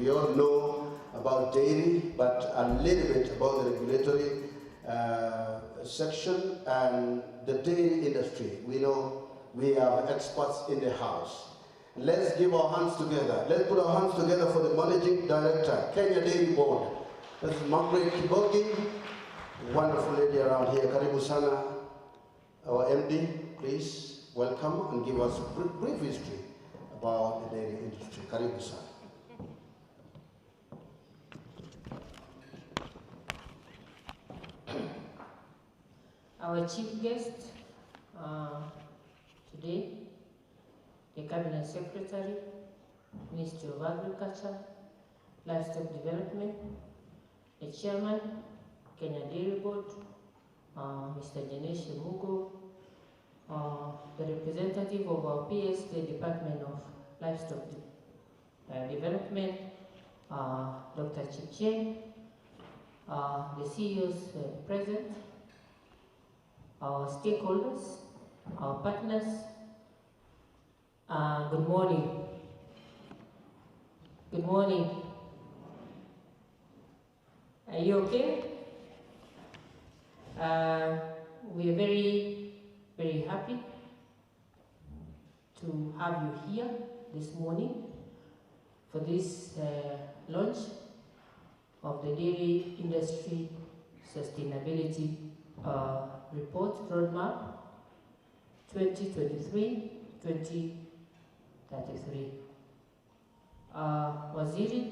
We all know about dairy, but a little bit about the regulatory section and the dairy industry. We know we are experts in the house. Let's give our hands together. Let's put our hands together for the Managing Director, Kenya Dairy Board. This is Margaret Kibogi, wonderful lady around here. Karibu sana, our MD, please welcome and give us a brief history about the dairy industry. Karibu sana. Our chief guest today, the Cabinet Secretary, Ministry of Agriculture, Livestock Development, the Chairman, Kenya Dairy Board, Mr. Loresho Mugo, the representative of our PS, the Department of Livestock Development, Dr. Chipchen, the CEOs present, our stakeholders, our partners. Good morning. Good morning. Are you okay? We are very, very happy to have you here this morning for this launch of the Dairy Industry Sustainability Report Roadmap 2023-2033. Waziri,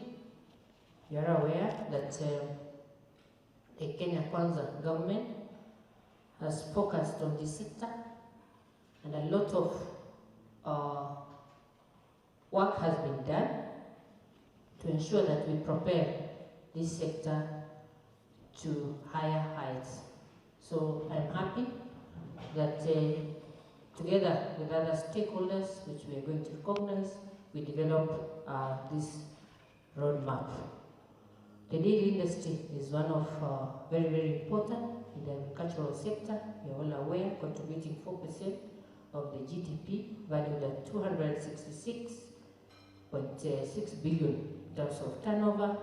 you are aware that the Kenya Kwanza government has focused on this sector, and a lot of work has been done to ensure that we prepare this sector to higher heights. So I'm happy that together with other stakeholders, which we are going to recognize, we develop this roadmap. The dairy industry is one of very, very important in the agricultural sector. You're all aware, contributing 4% of the GDP, valued at 266.6 billion in terms of turnover.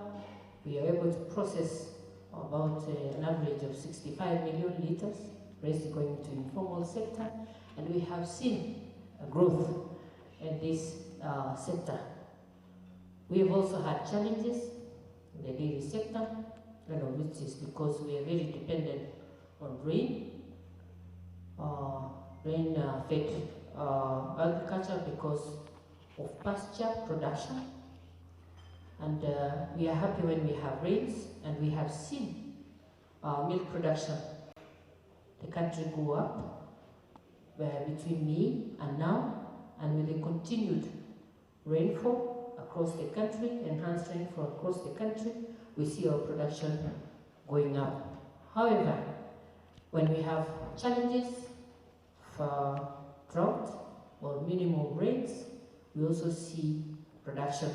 We are able to process about an average of 65 million liters, rest going into informal sector, and we have seen a growth in this sector. We have also had challenges in the dairy sector, which is because we are very dependent on rain, rain-fed agriculture because of pasture production. And we are happy when we have rains, and we have seen milk production, the country go up between May and now, and with the continued rainfall across the country, enhanced rainfall across the country, we see our production going up. However, when we have challenges for drought or minimum rains, we also see production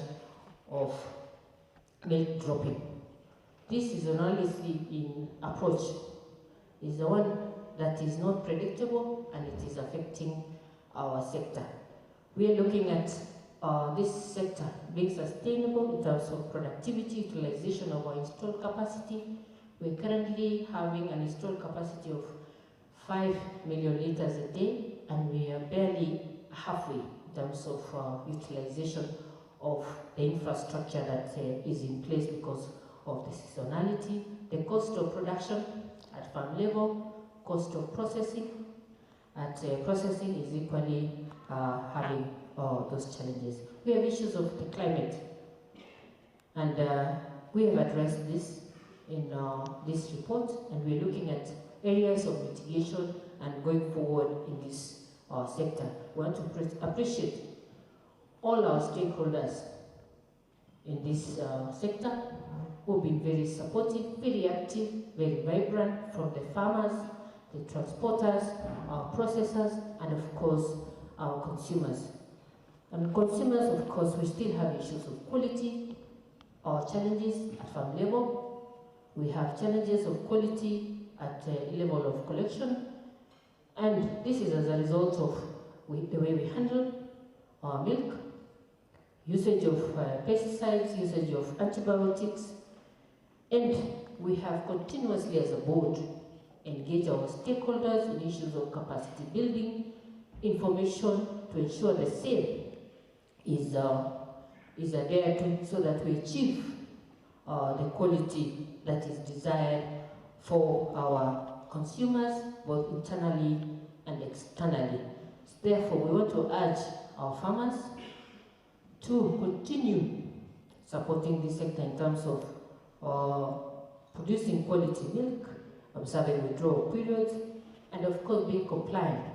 of milk dropping. This seasonality in approach is the one that is not predictable, and it is affecting our sector. We are looking at this sector being sustainable in terms of productivity, utilization of our installed capacity. We're currently having an installed capacity of 5 million liters a day, and we are barely halfway in terms of utilization of the infrastructure that is in place because of the seasonality, the cost of production at farm level, cost of processing at processing is equally having those challenges. We have issues of the climate, and we have addressed this in this report, and we're looking at areas of mitigation and going forward in this sector. We want to appreciate all our stakeholders in this sector who have been very supportive, very active, very vibrant, from the farmers, the transporters, our processors, and of course, our consumers. And consumers, of course, we still have issues of quality, our challenges at farm level. We have challenges of quality at level of collection. And this is as a result of the way we handle our milk, usage of pesticides, usage of antibiotics, and we have continuously as a board engaged our stakeholders in issues of capacity building, information to ensure the same is adhered to so that we achieve the quality that is desired for our consumers, both internally and externally. Therefore, we want to urge our farmers to continue supporting this sector in terms of producing quality milk, observing withdrawal periods, and of course being compliant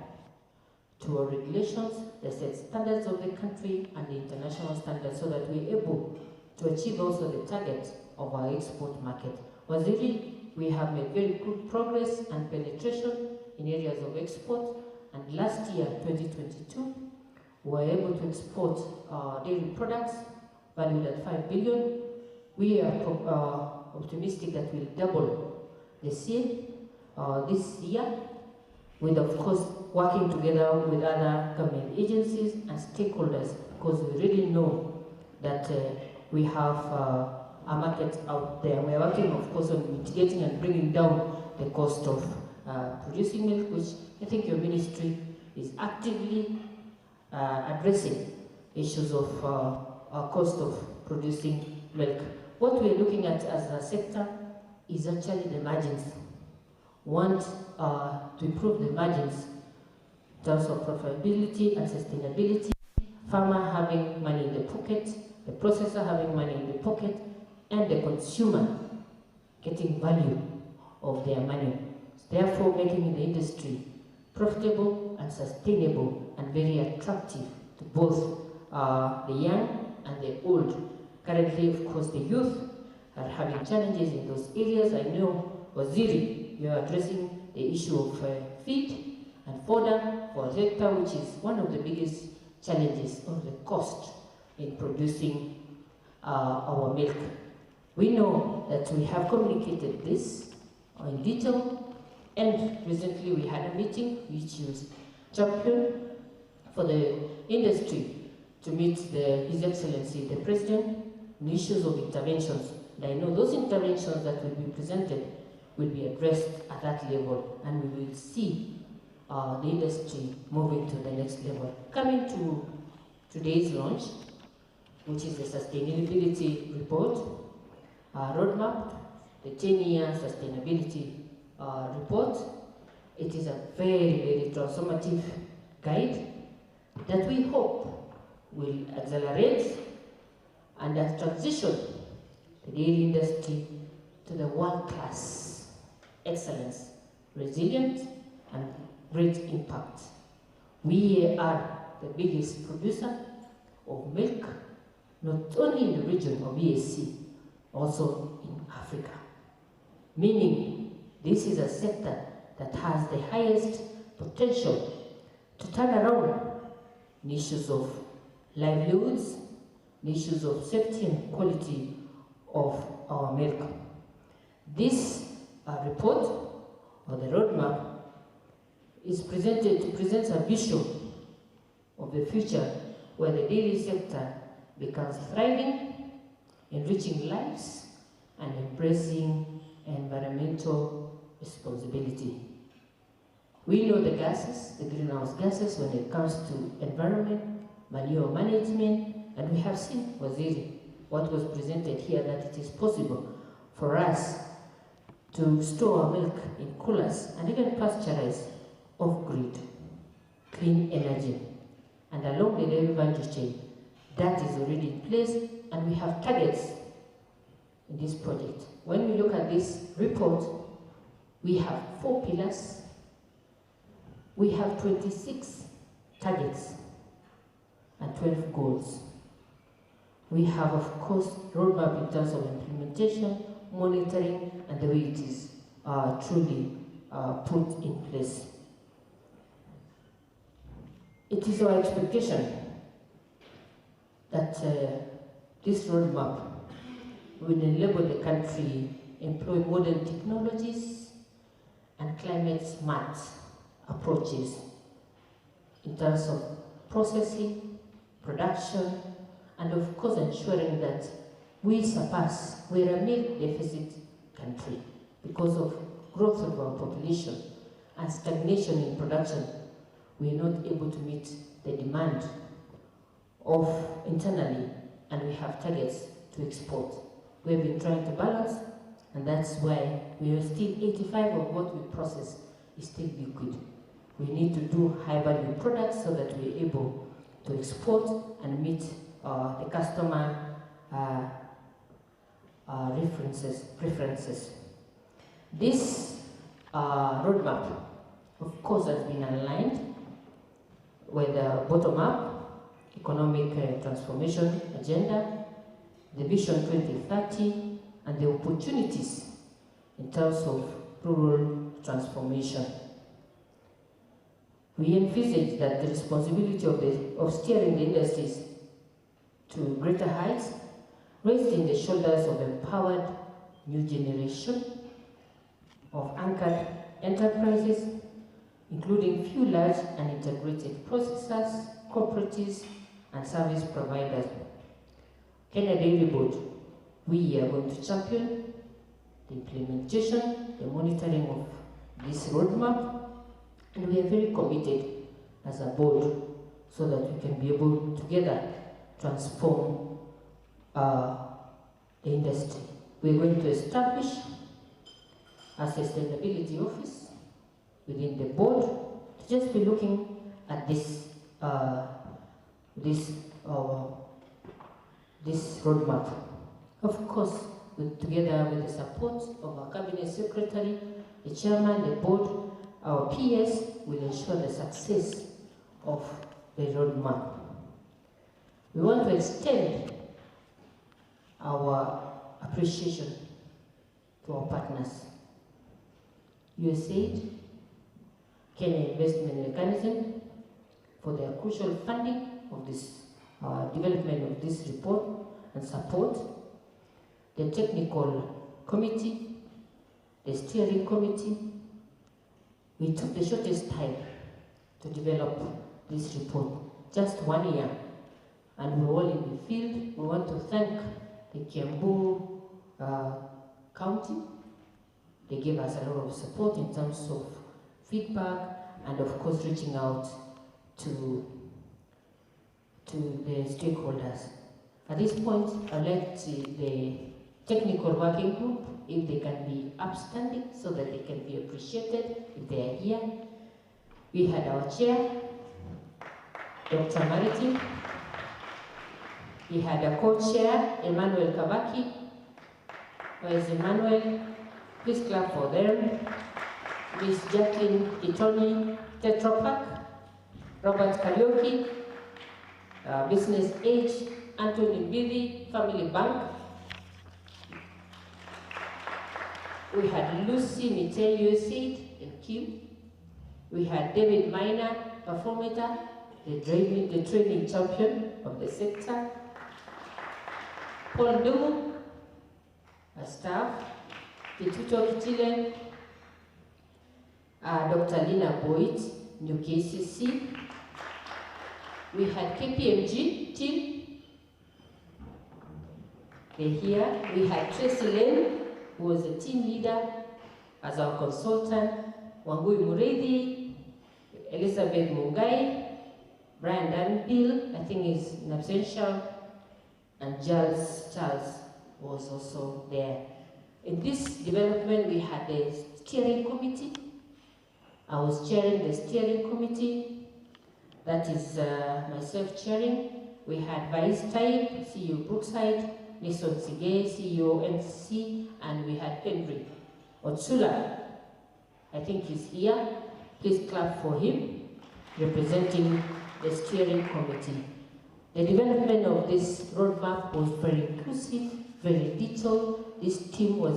to our regulations, the set standards of the country and the international standards, so that we're able to achieve also the target of our export market. Waziri, we have made very good progress and penetration in areas of export, and last year, 2022, we were able to export dairy products valued at 5 billion. We are optimistic that we'll double the sale this year, with of course working together with other government agencies and stakeholders, because we really know that we have a market out there. We are working of course on mitigating and bringing down the cost of producing milk, which I think your ministry is actively addressing issues of cost of producing milk. What we are looking at as a sector is actually the margins. Want to improve the margins in terms of profitability and sustainability, farmer having money in the pocket, the processor having money in the pocket, and the consumer getting value of their money. Therefore, making the industry profitable and sustainable and very attractive to both the young and the old. Currently, of course, the youth are having challenges in those areas. I know, Waziri, you are addressing the issue of feed and fodder for a sector, which is one of the biggest challenges of the cost in producing our milk. We know that we have communicated this in detail, and recently we had a meeting which was championed for the industry to meet His Excellency the President on issues of interventions. And I know those interventions that will be presented will be addressed at that level, and we will see the industry moving to the next level. Coming to today's launch, which is the sustainability report, roadmap, the 10-year sustainability report. It is a very, very transformative guide that we hope will accelerate and transition the dairy industry to the world-class excellence, resilient and great impact. We are the biggest producer of milk, not only in the region of EAC, also in Africa. Meaning, this is a sector that has the highest potential to turn around in issues of livelihoods, in issues of safety and quality of our milk. This report, or the roadmap, presents a vision of the future where the dairy sector becomes thriving, enriching lives, and embracing environmental responsibility. We know the gases, the greenhouse gases, when it comes to environment, manure management, and we have seen, Waziri, what was presented here, that it is possible for us to store our milk in coolers and even pasteurize off-grid, clean energy. And along the dairy value chain, that is already in place, and we have targets in this project. When we look at this report, we have 4 pillars. We have 26 targets and 12 goals. We have, of course, roadmap in terms of implementation, monitoring, and the way it is truly put in place. It is our expectation that this roadmap will enable the country employ modern technologies and climate smart approaches in terms of processing, production, and of course ensuring that we're a milk deficit country because of growth of our population and stagnation in production. We are not able to meet the demand of internally, and we have targets to export. We have been trying to balance, and that's why we are still 85 of what we process is still liquid. We need to do high value products so that we're able to export and meet the customer preferences. This roadmap, of course, has been aligned with the bottom-up economic transformation agenda, the Vision 2030, and the opportunities in terms of rural transformation. We envisage that the responsibility of steering the industries to greater heights rests in the shoulders of empowered new generation of anchored enterprises, including few large and integrated processors, cooperatives, and service providers. Kenya Dairy Board, we are going to champion the implementation, the monitoring of this roadmap, and we are very committed as a board so that we can be able together transform the industry. We are going to establish a sustainability office within the board to just be looking at this roadmap. Of course, together with the support of our cabinet secretary, the chairman, the board, our PS will ensure the success of the roadmap. We want to extend our appreciation to our partners. USAID, Kenya Investment Mechanism, for their crucial funding of this development of this report and support, the technical committee, the steering committee. We took the shortest time to develop this report, just 1 year, and we're all in the field. We want to thank the Kiambu County. They gave us a lot of support in terms of feedback and of course reaching out to the stakeholders. At this point, I'll let the technical working group, if they can be upstanding so that they can be appreciated if they are here. We had our chair, Dr. Mariti. We had a co-chair, Emmanuel Kabaki. Where is Emmanuel? Please clap for them. Miss Jacqueline Itoni, Tetra Pak. Robert Karioki, Business Age. Anthony Mbidi, Family Bank. We had Lucy Mite, USAID and Kim. We had David Minor, Performator, the training champion of the sector. Paul Ndugu, a staff. Tituto Kitile, Dr. Lina Boyd, New KCC. We had KPMG team. They're here. We had Tracy Lane, who was a team leader as our consultant, Wangui Muredi, Elizabeth Mungai, Brian Danville, I think is in absentia, and Charles was also there. In this development, we had the steering committee. I was chairing the steering committee. That is myself chairing. We had Vice Type, CEO Brookside, Nixon Sige, CEO NCC, and we had Henry Otsula. I think he's here. Please clap for him, representing the steering committee. The development of this roadmap was very inclusive, very detailed. This team were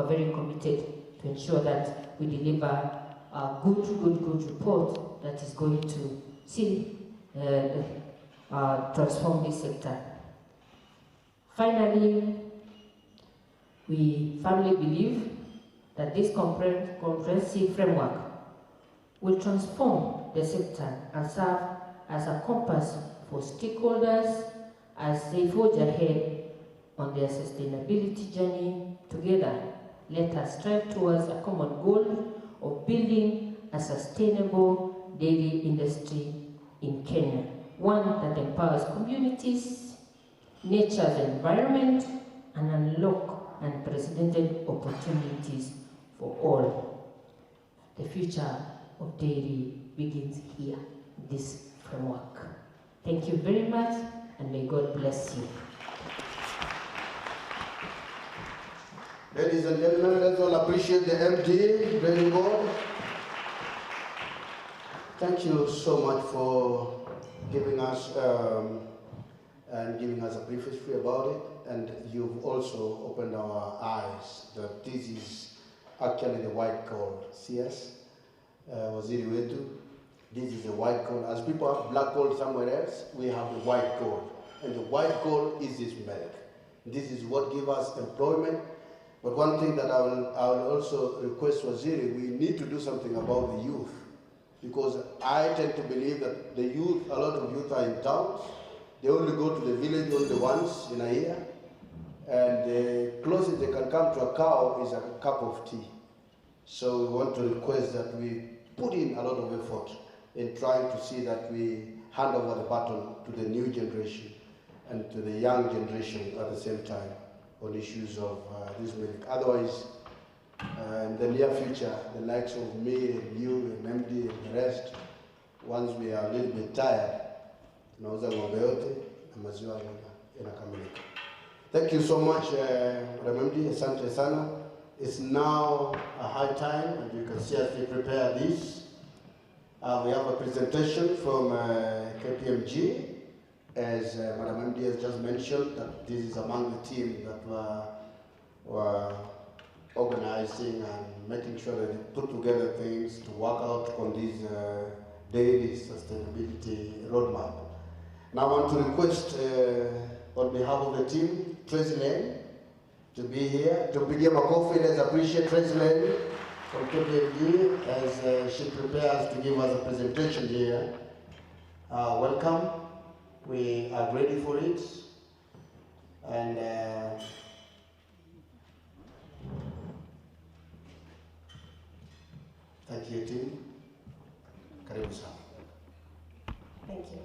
very committed to ensure that we deliver a good report that is going to see transform this sector. Finally, we firmly believe that this comprehensive framework will transform the sector and serve as a compass for stakeholders As they forge ahead on their sustainability journey together, let us strive towards a common goal of building a sustainable dairy industry in Kenya, one that empowers communities, nature's environment, and unlock unprecedented opportunities for all. The future of dairy begins here, this framework. Thank you very much, and may God bless you. Ladies and gentlemen, let's all appreciate the MD, Dairy Board. Thank you so much for giving us a brief history about it, and you've also opened our eyes that this is actually the white gold. CS, Waziri Wetu, this is the white gold. As people have black gold somewhere else, we have the white gold, and the white gold is this milk. This is what gives us employment. But one thing that I will also request Waziri, we need to do something about the youth, because I tend to believe that the youth, a lot of youth are in towns. They only go to the village only once in a year, and the closest they can come to a cow is a cup of tea. So we want to request that we put in a lot of effort in trying to see that we hand over the baton to the new generation and to the young generation at the same time on issues of this milk. Otherwise, in the near future, the likes of me and you and MD and the rest, once we are a little bit tired, tunauza ng'ombe yote na maziwa yanakamilika. Thank you so much, Madam MD, asante sana. It's now a high time, and you can see as we prepare this. We have a presentation from KPMG. As Madam MD has just mentioned, that this is among the team that were organizing and making sure that they put together things to work out on this daily sustainability roadmap. And I want to request, on behalf of the team, Tracy Lane, to be here. To begin makofi, let's appreciate Tracy Lane from KPMG as she prepares to give us a presentation here. Welcome. We are ready for it, and thank you, team. Karibu sana. Thank you.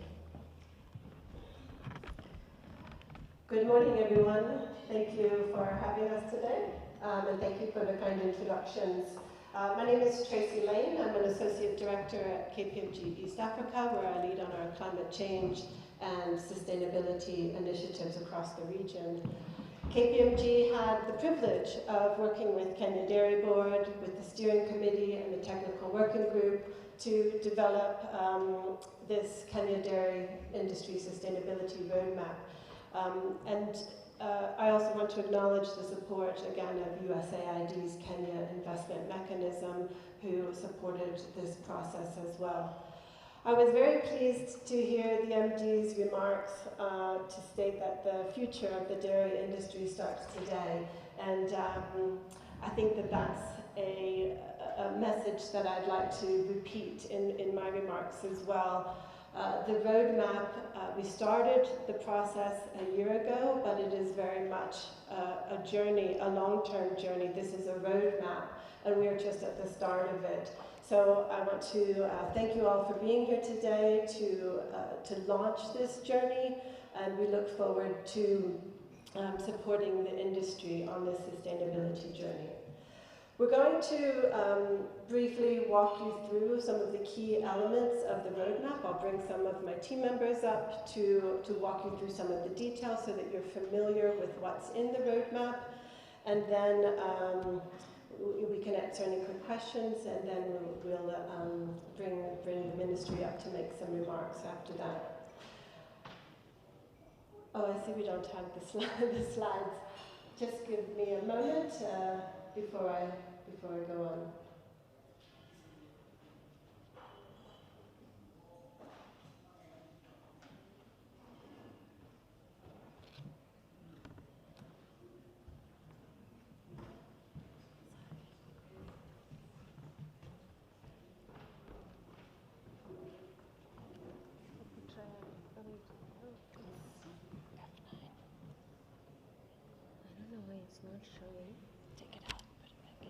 Good morning, everyone. Thank you for having us today, and thank you for the kind introductions. My name is Tracy Lane. I'm an Associate Director at KPMG East Africa, where I lead on our climate change and sustainability initiatives across the region. KPMG had the privilege of working with Kenya Dairy Board, with the steering committee and the technical working group to develop this Kenya Dairy Industry Sustainability Roadmap. I also want to acknowledge the support again of USAID's Kenya Investment Mechanism, who supported this process as well. I was very pleased to hear the MD's remarks to state that the future of the dairy industry starts today, and I think that that's a message that I'd like to repeat in my remarks as well. The roadmap, we started the process a year ago, but it is very much a journey, a long-term journey. This is a roadmap, and we are just at the start of it. So I want to thank you all for being here today to launch this journey, and we look forward to supporting the industry on this sustainability journey. We're going to briefly walk you through some of the key elements of the roadmap. I'll bring some of my team members up to walk you through some of the details so that you're familiar with what's in the roadmap. And then we can answer any quick questions, and then we'll bring the ministry up to make some remarks after that. Oh, I see we don't have the slides. Just give me a moment before I go on. not showing. Take it out, put it back in.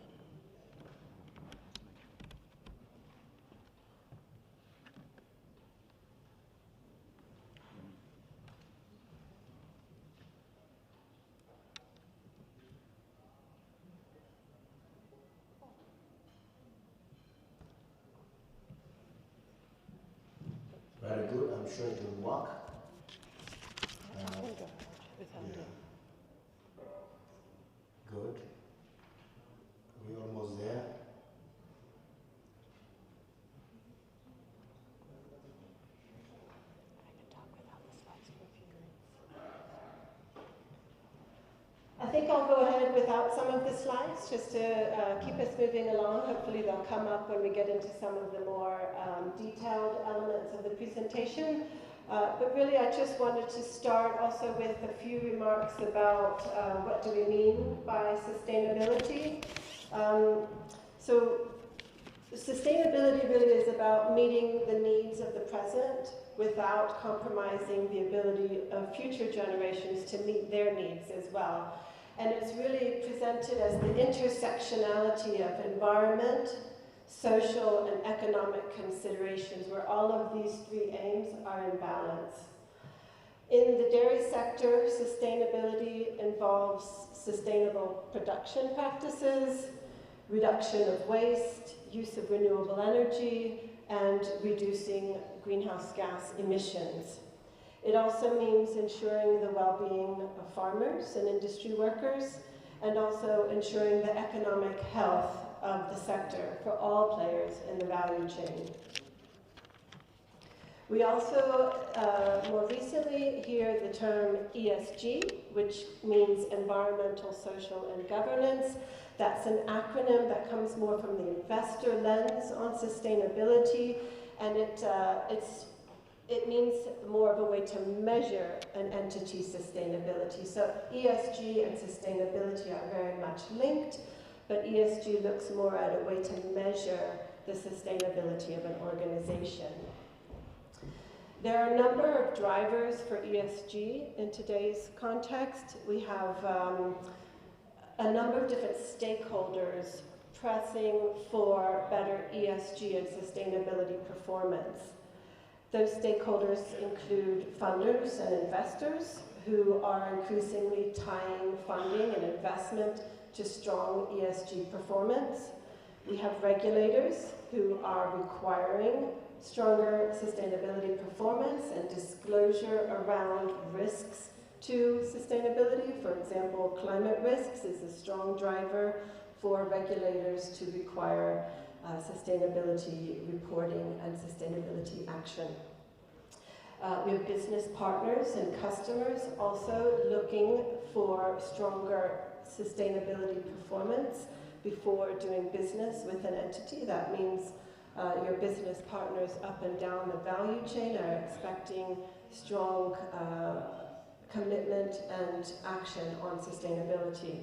Very good. I'm sure it will work. Without Good. We're almost there. I can talk without the slides for a few minutes. I think I'll go ahead without some of the slides just to keep us moving along. Hopefully they'll come up when we get into some of the more detailed elements of the presentation. But really I just wanted to start also with a few remarks about what do we mean by sustainability. So sustainability really is about meeting the needs of the present without compromising the ability of future generations to meet their needs as well. And it's really presented as the intersectionality of environment, social, and economic considerations, where all of these three aims are in balance. In the dairy sector, sustainability involves sustainable production practices, reduction of waste, use of renewable energy, and reducing greenhouse gas emissions. It also means ensuring the well-being of farmers and industry workers, and also ensuring the economic health of the sector for all players in the value chain. We also, more recently, hear the term ESG, which means environmental, social, and governance. That's an acronym that comes more from the investor lens on sustainability, and it means more of a way to measure an entity's sustainability. So ESG and sustainability are very much linked, but ESG looks more at a way to measure the sustainability of an organization. There are a number of drivers for ESG in today's context. We have a number of different stakeholders pressing for better ESG and sustainability performance. Those stakeholders include funders and investors who are increasingly tying funding and investment to strong ESG performance. We have regulators who are requiring stronger sustainability performance and disclosure around risks to sustainability. For example, climate risks is a strong driver for regulators to require sustainability reporting and sustainability action. We have business partners and customers also looking for stronger sustainability performance before doing business with an entity. That means your business partners up and down the value chain are expecting strong commitment and action on sustainability.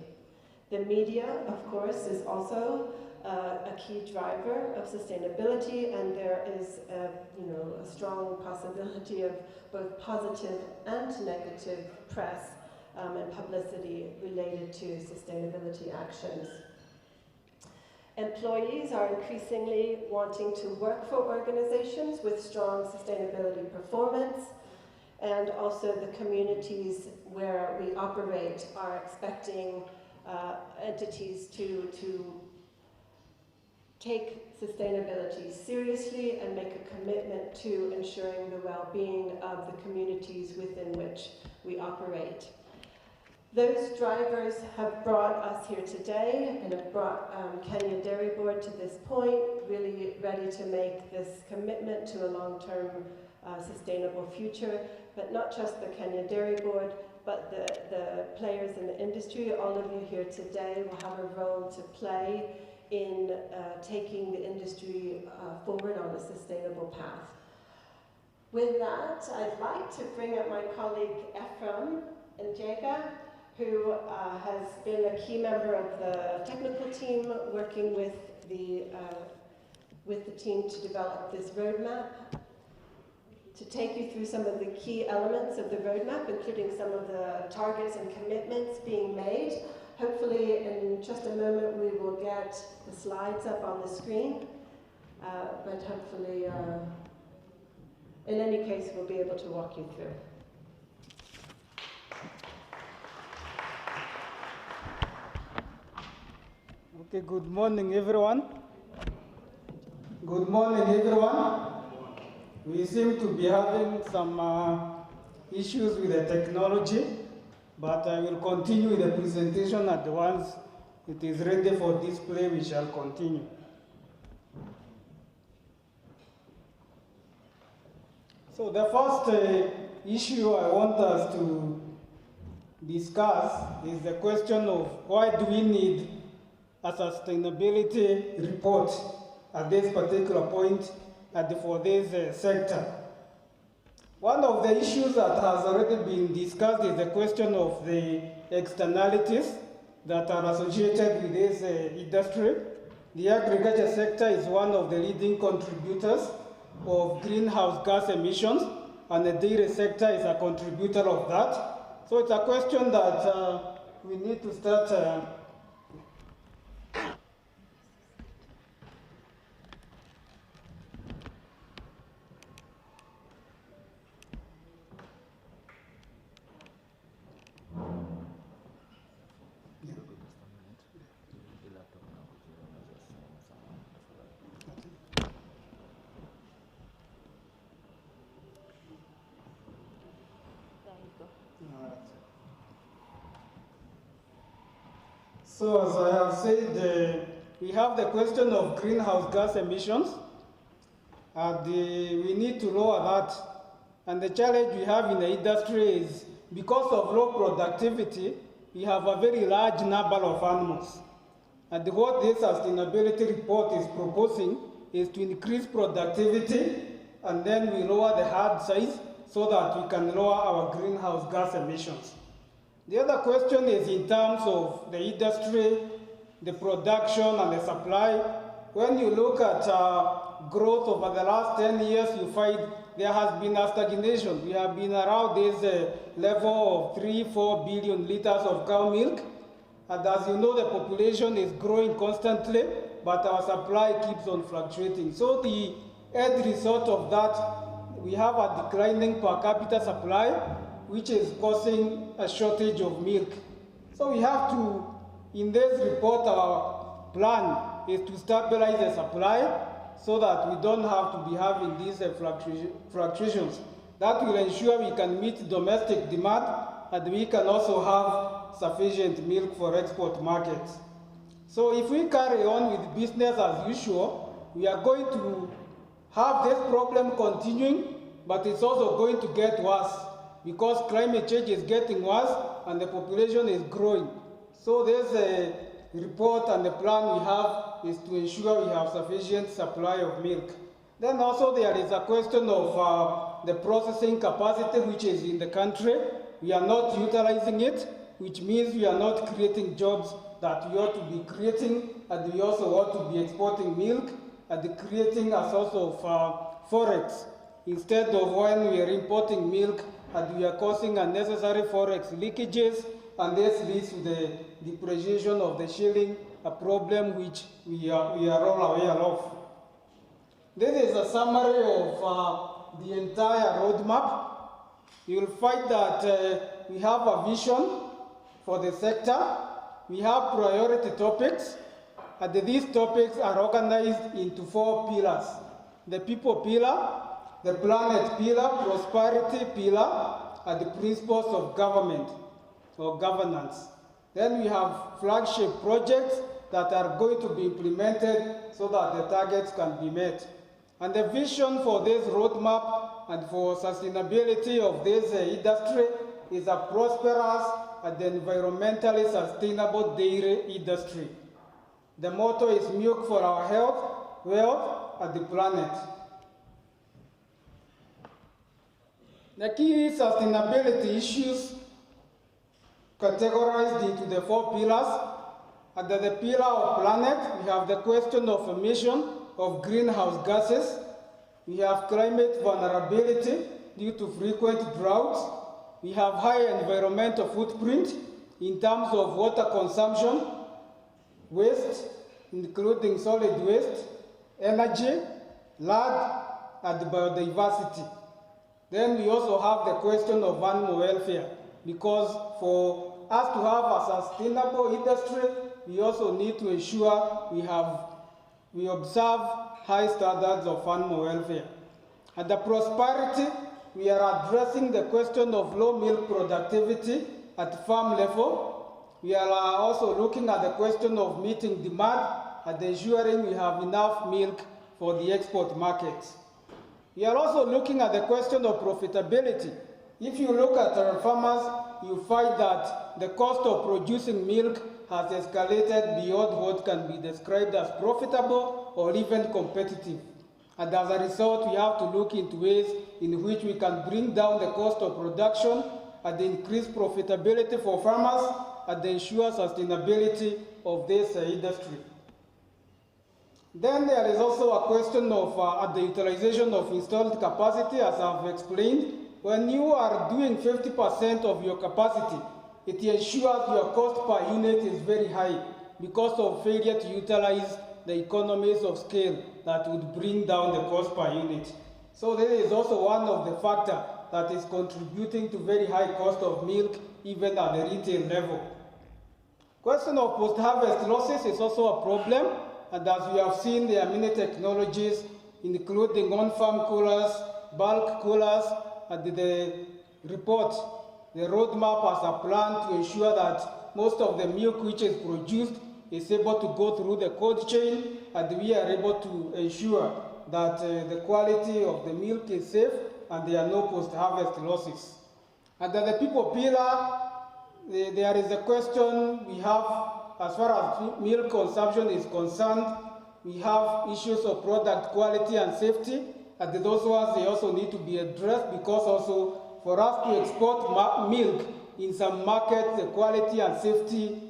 The media, of course, is also a key driver of sustainability, and there is a strong possibility of both positive and negative press and publicity related to sustainability actions. Employees are increasingly wanting to work for organizations with strong sustainability performance, and also the communities where we operate are expecting entities to take sustainability seriously and make a commitment to ensuring the well-being of the communities within which we operate. Those drivers have brought us here today and have brought Kenya Dairy Board to this point, really ready to make this commitment to a long-term sustainable future, but not just the Kenya Dairy Board, but the players in the industry. All of you here today will have a role to play in taking the industry forward on a sustainable path. With that, I'd like to bring up my colleague Ephraim Njega, who has been a key member of the technical team working with the team to develop this roadmap, to take you through some of the key elements of the roadmap, including some of the targets and commitments being made. Hopefully in just a moment we will get the slides up on the screen, but hopefully in any case we'll be able to walk you through. Okay, good morning everyone. Good morning everyone. We seem to be having some issues with the technology, but I will continue the presentation at once it is ready for display. We shall continue. So the first issue I want us to discuss is the question of why do we need a sustainability report at this particular point for this sector. One of the issues that has already been discussed is the question of the externalities that are associated with this industry. The agriculture sector is one of the leading contributors of greenhouse gas emissions, and the dairy sector is a contributor of that. So it's a question that we need to start So as I have said, we have the question of greenhouse gas emissions, and we need to lower that. And the challenge we have in the industry is because of low productivity, we have a very large number of animals. And what this sustainability report is proposing is to increase productivity, and then we lower the herd size so that we can lower our greenhouse gas emissions. The other question is in terms of the industry, the production and the supply. When you look at growth over the last 10 years, you find there has been a stagnation. We have been around this level of 3-4 billion liters of cow milk. And as you know, the population is growing constantly, but our supply keeps on fluctuating. So the end result of that, we have a declining per capita supply, which is causing a shortage of milk. So we have to, in this report, our plan is to stabilize the supply so that we don't have to be having these fluctuations. That will ensure we can meet domestic demand and we can also have sufficient milk for export markets. So if we carry on with business as usual, we are going to have this problem continuing, but it's also going to get worse because climate change is getting worse and the population is growing. So there's a report and the plan we have is to ensure we have sufficient supply of milk. Then also there is a question of the processing capacity which is in the country. We are not utilizing it, which means we are not creating jobs that we ought to be creating, and we also ought to be exporting milk and creating a source of forex instead of when we are importing milk and we are causing unnecessary forex leakages, and this leads to the depreciation of the shilling, a problem which we are all aware of. This is a summary of the entire roadmap. You will find that we have a vision for the sector. We have priority topics, and these topics are organized into 4 pillars. The people pillar, the planet pillar, prosperity pillar, and the principles of government or governance. Then we have flagship projects that are going to be implemented so that the targets can be met. And the vision for this roadmap and for sustainability of this industry is a prosperous and environmentally sustainable dairy industry. The motto is milk for our health, wealth, and the planet. The key sustainability issues categorized into the 4 pillars. Under the pillar of planet, we have the question of emission of greenhouse gases. We have climate vulnerability due to frequent droughts. We have high environmental footprint, in terms of water consumption, waste, including solid waste, energy, land, and biodiversity. Then we also have the question of animal welfare, because for us to have a sustainable industry, we also need to ensure we observe high standards of animal welfare. And the prosperity, we are addressing the question of low milk productivity at farm level. We are also looking at the question of meeting demand and ensuring we have enough milk for the export markets. We are also looking at the question of profitability. If you look at our farmers, you find that the cost of producing milk has escalated beyond what can be described as profitable or even competitive. And as a result, we have to look into ways in which we can bring down the cost of production and increase profitability for farmers and ensure sustainability of this industry. Then there is also a question of the utilization of installed capacity, as I've explained. When you are doing 50% of your capacity, it ensures your cost per unit is very high because of failure to utilize the economies of scale that would bring down the cost per unit. So this is also one of the factors that is contributing to very high cost of milk even at the retail level. Question of post-harvest losses is also a problem, and as we have seen, there are many technologies including on-farm coolers, bulk coolers, and the report, the roadmap has a plan to ensure that most of the milk which is produced is able to go through the cold chain, and we are able to ensure that the quality of the milk is safe and there are no post-harvest losses. And then the people pillar, there is a question we have as far as milk consumption is concerned. We have issues of product quality and safety, and those ones they also need to be addressed, because also for us to export milk in some markets, the quality and safety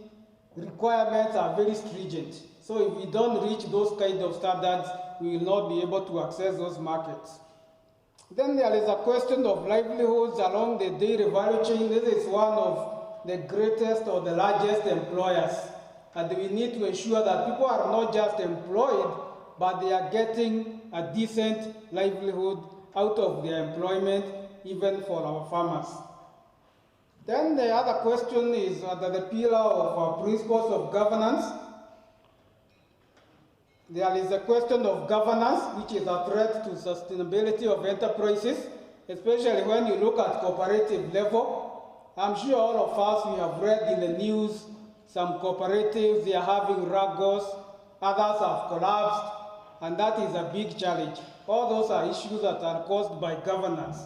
requirements are very stringent. So if we don't reach those kind of standards, we will not be able to access those markets. Then there is a question of livelihoods along the dairy value chain. This is one of the greatest or the largest employers. And we need to ensure that people are not just employed, but they are getting a decent livelihood out of their employment, even for our farmers. Then the other question is under the pillar of principles of governance. There is a question of governance, which is a threat to sustainability of enterprises, especially when you look at cooperative level. I'm sure all of us, we have read in the news, some cooperatives, they are having ragos, others have collapsed, and that is a big challenge. All those are issues that are caused by governance.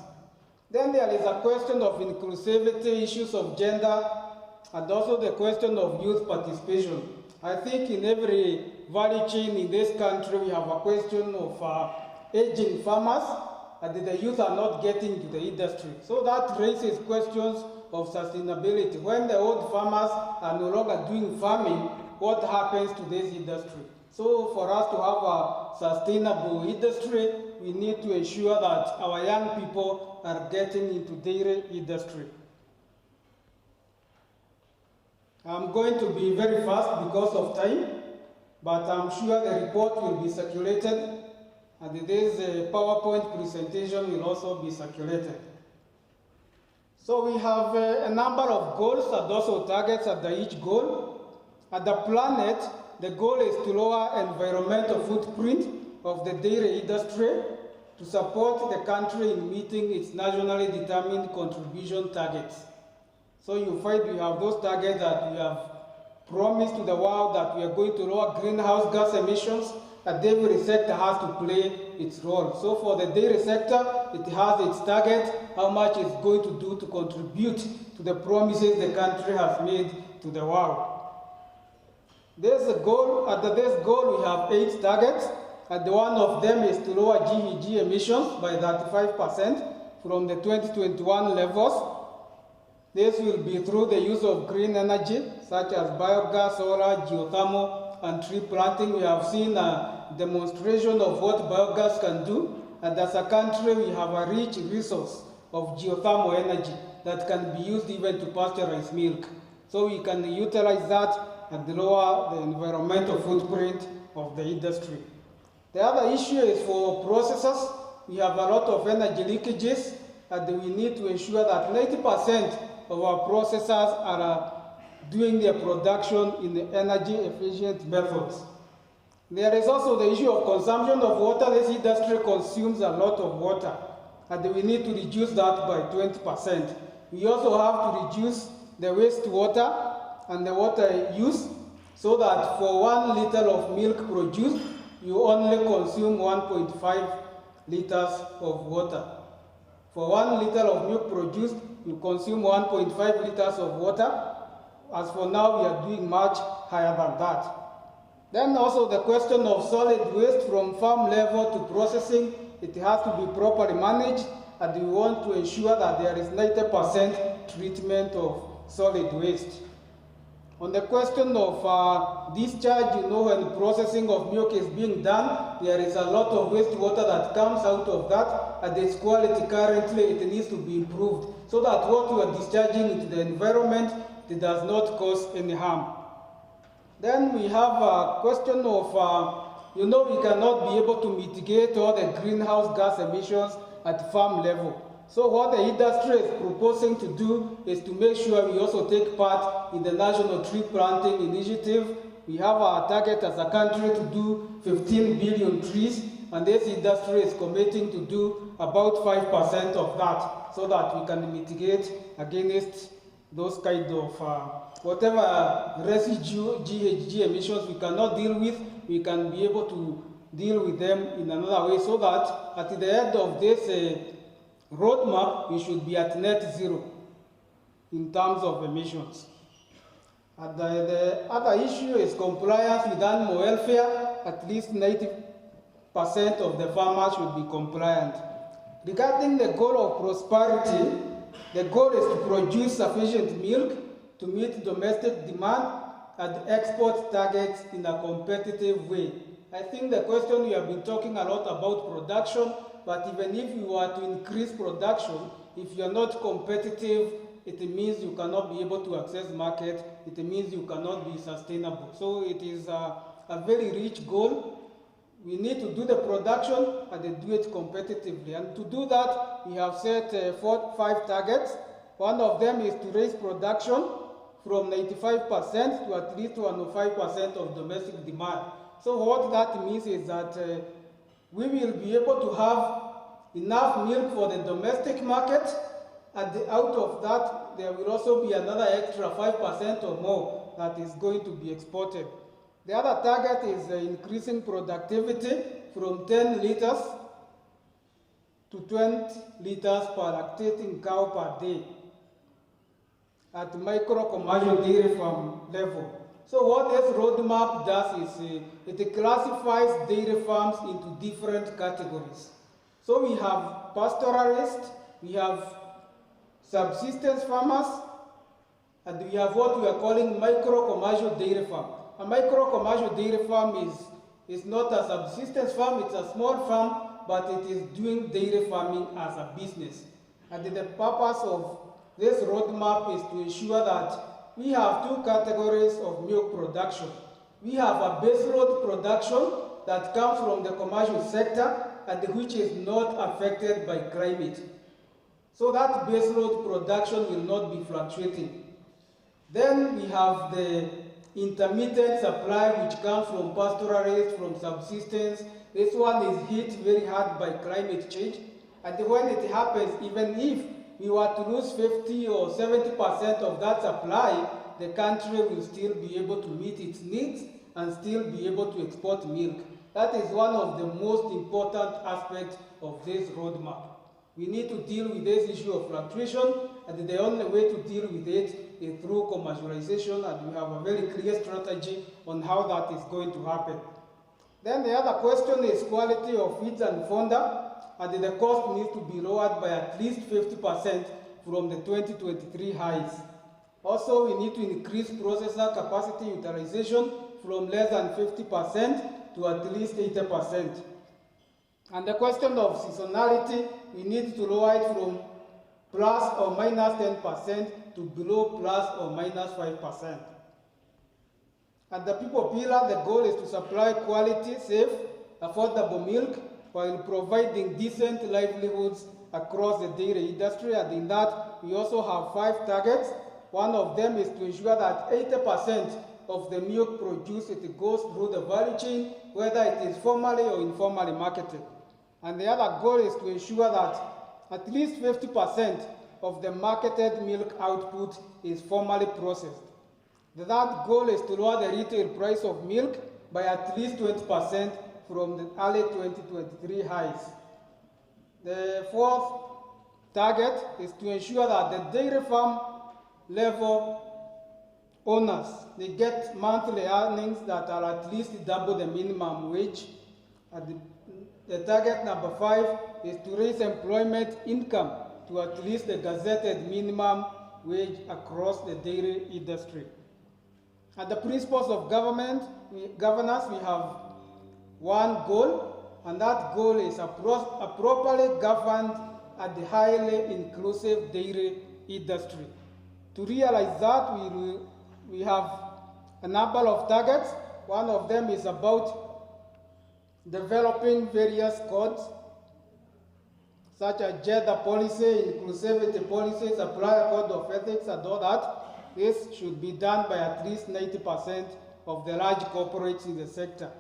Then there is a question of inclusivity, issues of gender, and also the question of youth participation. I think in every value chain in this country, we have a question of aging farmers, and the youth are not getting to the industry. So that raises questions of sustainability. When the old farmers are no longer doing farming, what happens to this industry? So for us to have a sustainable industry, we need to ensure that our young people are getting into dairy industry. I'm going to be very fast because of time, but I'm sure the report will be circulated, and this PowerPoint presentation will also be circulated. So we have a number of goals and also targets under each goal. At the planet, the goal is to lower environmental footprint of the dairy industry to support the country in meeting its nationally determined contribution targets. So you find we have those targets that we have promised to the world that we are going to lower greenhouse gas emissions, and every sector has to play its role. So for the dairy sector, it has its target, how much it's going to do to contribute to the promises the country has made to the world. There's a goal, under this goal we have 8 targets, and one of them is to lower GHG emissions by 35% from the 2021 levels. This will be through the use of green energy, such as biogas, solar, geothermal, and tree planting. We have seen a demonstration of what biogas can do, and as a country, we have a rich resource of geothermal energy that can be used even to pasteurize milk. so we can utilize that and lower the environmental footprint of the industry. The other issue is for processors. We have a lot of energy leakages, and we need to ensure that 90% of our processors are doing their production in the energy efficient methods. There is also the issue of consumption of water. This industry consumes a lot of water, and we need to reduce that by 20%. We also have to reduce the wastewater and the water use, so that for 1 liter of milk produced, you only consume 1.5 liters of water. For 1 liter of milk produced, you consume 1.5 liters of water. As for now, we are doing much higher than that. Then also the question of solid waste from farm level to processing, it has to be properly managed, and we want to ensure that there is 90% treatment of solid waste. On the question of discharge, when processing of milk is being done, there is a lot of wastewater that comes out of that, and its quality currently, it needs to be improved, so that what we are discharging into the environment, it does not cause any harm. Then we have a question of, we cannot be able to mitigate all the greenhouse gas emissions at farm level. So what the industry is proposing to do is to make sure we also take part in the National Tree Planting Initiative. We have our target as a country to do 15 billion trees, and this industry is committing to do about 5% of that, so that we can mitigate against those kind of whatever residue GHG emissions we cannot deal with, we can be able to deal with them in another way, so that at the end of this roadmap, we should be at net zero in terms of emissions. And the other issue is compliance with animal welfare. At least 90% of the farmers should be compliant. Regarding the goal of prosperity, the goal is to produce sufficient milk to meet domestic demand and export targets in a competitive way. I think the question, we have been talking a lot about production, but even if you were to increase production, if you are not competitive, it means you cannot be able to access market, it means you cannot be sustainable. So it is a very rich goal. We need to do the production and do it competitively. And to do that, we have set 5 targets. One of them is to raise production from 95% to at least 105% of domestic demand. So what that means is that we will be able to have enough milk for the domestic market, and out of that, there will also be another extra 5% or more that is going to be exported. The other target is increasing productivity from 10 liters to 20 liters per lactating cow per day at micro commercial dairy farm level. So what this roadmap does is it classifies dairy farms into different categories. So we have pastoralists, we have subsistence farmers, and we have what we are calling micro commercial dairy farm. A micro commercial dairy farm is not a subsistence farm, it's a small farm, but it is doing dairy farming as a business. And the purpose of this roadmap is to ensure that we have 2 categories of milk production. We have a baseload production that comes from the commercial sector and which is not affected by climate. So that baseload production will not be fluctuating. Then we have the intermittent supply, which comes from pastoralists, from subsistence. This one is hit very hard by climate change. And when it happens, even if we were to lose 50 or 70% of that supply, the country will still be able to meet its needs and still be able to export milk. That is one of the most important aspects of this roadmap. We need to deal with this issue of fluctuation, and the only way to deal with it is through commercialization, and we have a very clear strategy on how that is going to happen. Then the other question is quality of feeds and fodder, and the cost needs to be lowered by at least 50% from the 2023 highs. Also, we need to increase processor capacity utilization from less than 50% to at least 80%. And the question of seasonality, we need to lower it from plus or minus 10% to below plus or minus 5%. At the people pillar, the goal is to supply quality, safe, affordable milk while providing decent livelihoods across the dairy industry. And in that, we also have 5 targets. One of them is to ensure that 80% of the milk produced it goes through the value chain, whether it is formally or informally marketed. And the other goal is to ensure that at least 50% of the marketed milk output is formally processed. The third goal is to lower the retail price of milk by at least 20% from the early 2023 highs. The fourth target is to ensure that the dairy farm level owners, they get monthly earnings that are at least double the minimum wage. And the target number 5 is to raise employment income to at least the gazetted minimum wage across the dairy industry. And the principles of governance, we have one goal, and that goal is a properly governed and highly inclusive dairy industry. To realize that, we have a number of targets. One of them is about developing various codes, such as gender policy, inclusivity policy, supplier code of ethics, and all that. This should be done by at least 90% of the large corporates in the sector.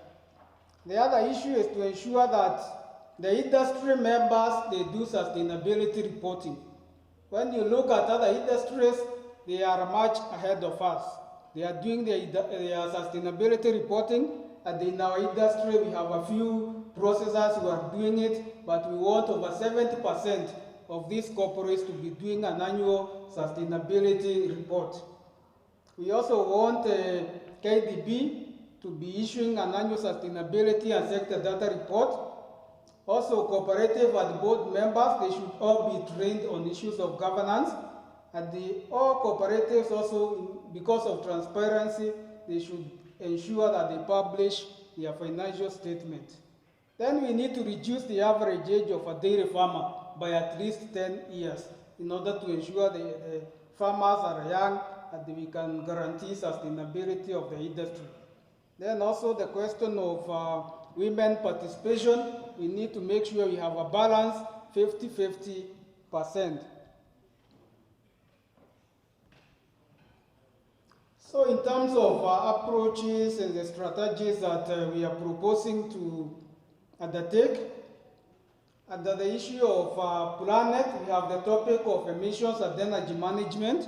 The other issue is to ensure that the industry members, they do sustainability reporting. When you look at other industries, they are much ahead of us. They are doing their sustainability reporting, and in our industry, we have a few processors who are doing it, but we want over 70% of these corporates to be doing an annual sustainability report. We also want KDB to be issuing an annual sustainability and sector data report. Also, cooperative and board members, they should all be trained on issues of governance. And all cooperatives also, because of transparency, they should ensure that they publish their financial statement. Then we need to reduce the average age of a dairy farmer by at least 10 years in order to ensure the farmers are young and we can guarantee sustainability of the industry. Then also the question of women participation, we need to make sure we have a balance 50-50%. So in terms of approaches and the strategies that we are proposing to undertake, under the issue of planet, we have the topic of emissions and energy management.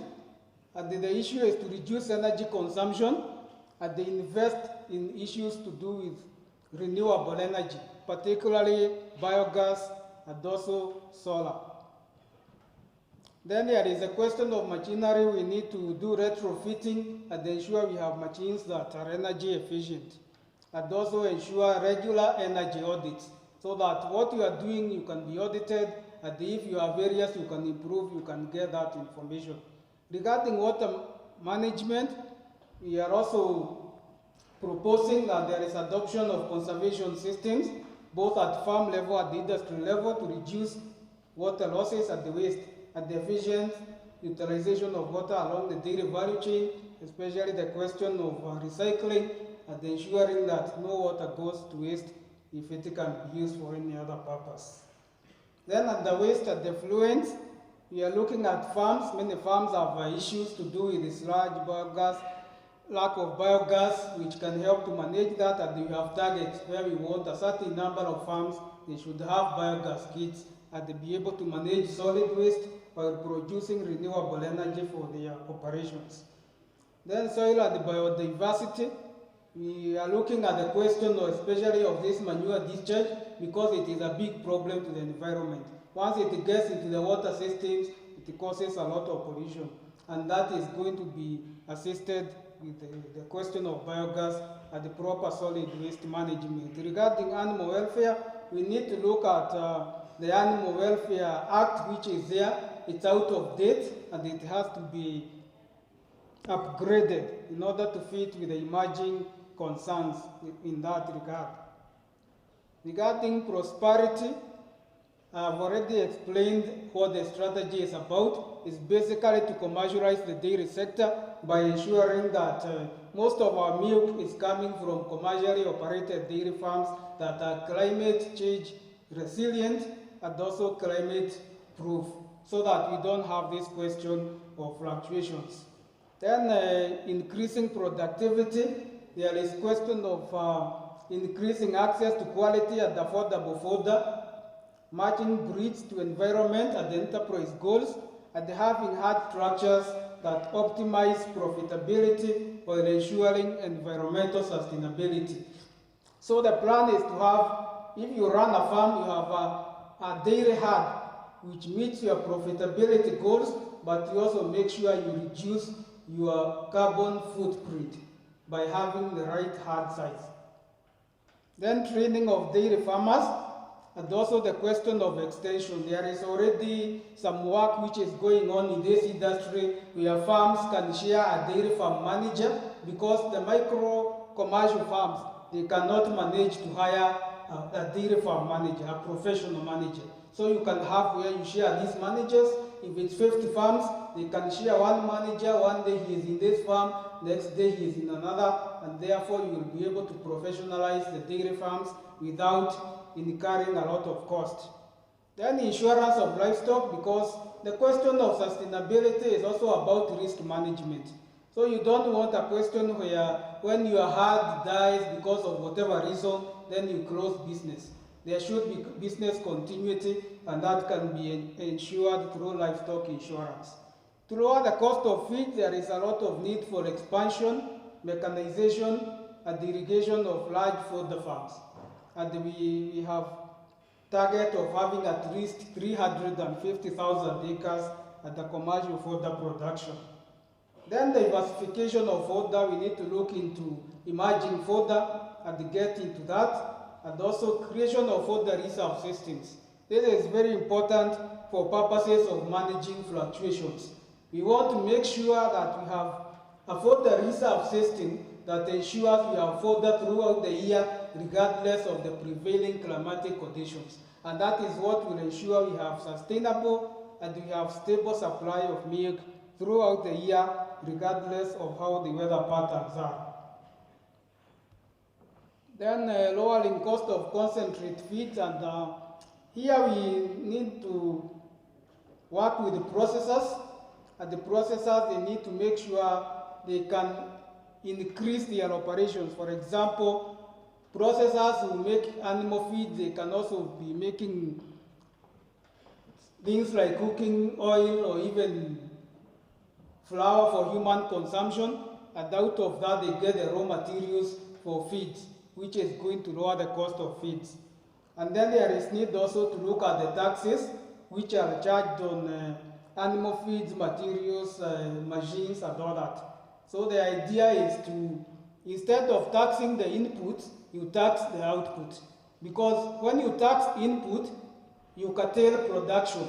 And the issue is to reduce energy consumption and they invest in issues to do with renewable energy, particularly biogas and also solar. Then there is a question of machinery. We need to do retrofitting and ensure we have machines that are energy efficient, and also ensure regular energy audits so that what you are doing, you can be audited, and if you have areas you can improve, you can get that information. Regarding water management, we are also proposing that there is adoption of conservation systems, both at farm level and the industry level, to reduce water losses and the waste, and the efficient utilization of water along the dairy value chain, especially the question of recycling and ensuring that no water goes to waste if it can be used for any other purpose. Then at the waste and the effluents, we are looking at farms. Many farms have issues to do with this large biogas, lack of biogas, which can help to manage that, and we have targets where we want a certain number of farms, they should have biogas kits and they be able to manage solid waste while producing renewable energy for their operations. Then soil and biodiversity, we are looking at the question especially of this manure discharge because it is a big problem to the environment. Once it gets into the water systems, it causes a lot of pollution, and that is going to be assisted with the question of biogas and the proper solid waste management. Regarding animal welfare, we need to look at the Animal Welfare Act, which is there. It's out of date and it has to be upgraded in order to fit with the emerging concerns in that regard. Regarding prosperity I've already explained what the strategy is about. It's basically to commercialize the dairy sector by ensuring that most of our milk is coming from commercially operated dairy farms that are climate change resilient and also climate proof, so that we don't have this question of fluctuations. Then increasing productivity, there is question of increasing access to quality and affordable fodder, matching breeds to environment and enterprise goals, and having hard structures that optimize profitability while ensuring environmental sustainability. So the plan is to have, if you run a farm, you have a dairy herd which meets your profitability goals, but you also make sure you reduce your carbon footprint by having the right herd size. Then training of dairy farmers, and also the question of extension. There is already some work which is going on in this industry where farms can share a dairy farm manager, because the micro commercial farms, they cannot manage to hire a dairy farm manager, a professional manager. So you can have where you share these managers. If it's 50 farms, they can share one manager. One day he is in this farm, next day he is in another, and therefore you will be able to professionalize the dairy farms without incurring a lot of cost. Then insurance of livestock, because the question of sustainability is also about risk management. So you don't want a question where when your herd dies because of whatever reason, then you close business. There should be business continuity, and that can be ensured through livestock insurance. To lower the cost of feed, there is a lot of need for expansion, mechanization, and irrigation of large fodder farms. And we have target of having at least 350,000 acres at the commercial fodder production. Then diversification of fodder, we need to look into emerging fodder and get into that, and also creation of fodder reserve systems. This is very important for purposes of managing fluctuations. We want to make sure that we have a fodder reserve system that ensures we have fodder throughout the year regardless of the prevailing climatic conditions. And that is what will ensure we have sustainable and we have stable supply of milk throughout the year regardless of how the weather patterns are. Then lowering cost of concentrate feeds, and here we need to work with the processors, and the processors, they need to make sure they can increase their operations. For example, processors who make animal feed, they can also be making things like cooking oil or even flour for human consumption, and out of that they get the raw materials for feeds, which is going to lower the cost of feeds. And then there is need also to look at the taxes which are charged on animal feeds, materials, machines, and all that. So the idea is to, instead of taxing the input, you tax the output. Because when you tax input, you curtail production,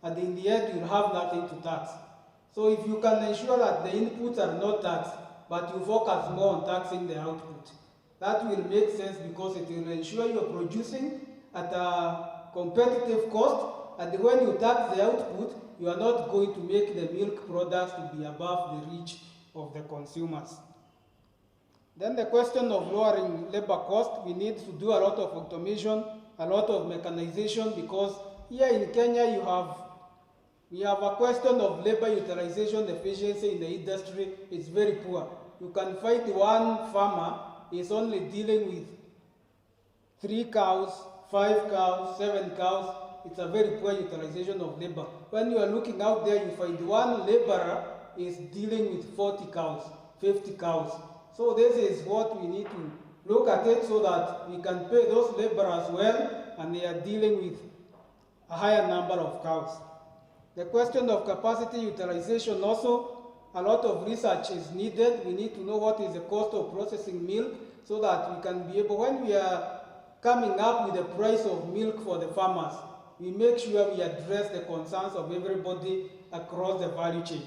and in the end you'll have nothing to tax. So if you can ensure that the inputs are not taxed, but you focus more on taxing the output, that will make sense, because it will ensure you're producing at a competitive cost, and when you tax the output, you are not going to make the milk products to be above the reach of the consumers. Then the question of lowering labor cost, we need to do a lot of automation, a lot of mechanization, because here in Kenya we have a question of labor utilization efficiency in the industry. It's very poor. You can find one farmer is only dealing with 3 cows, 5 cows, 7 cows. It's a very poor utilization of labor. When you are looking out there, you find one laborer is dealing with 40 cows, 50 cows. So this is what we need to look at it, so that we can pay those laborers well and they are dealing with a higher number of cows. The question of capacity utilization also, a lot of research is needed. We need to know what is the cost of processing milk, so that we can be able, when we are coming up with the price of milk for the farmers, we make sure we address the concerns of everybody across the value chain.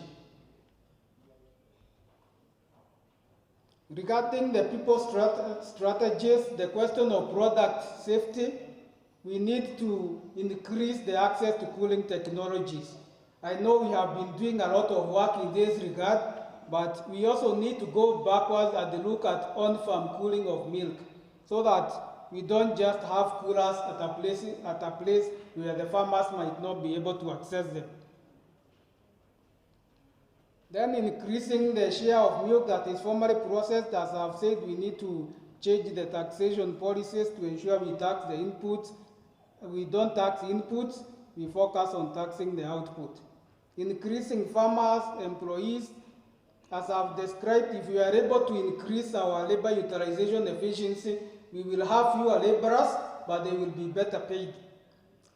Regarding the people strategies, the question of product safety, we need to increase the access to cooling technologies. I know we have been doing a lot of work in this regard, but we also need to go backwards and look at on-farm cooling of milk so that we don't just have coolers at a place where the farmers might not be able to access them. Then increasing the share of milk that is formally processed, as I've said, we need to change the taxation policies to ensure we tax the inputs. We don't tax inputs, we focus on taxing the output. Increasing farmers, employees, as I've described, if we are able to increase our labor utilization efficiency, we will have fewer laborers, but they will be better paid.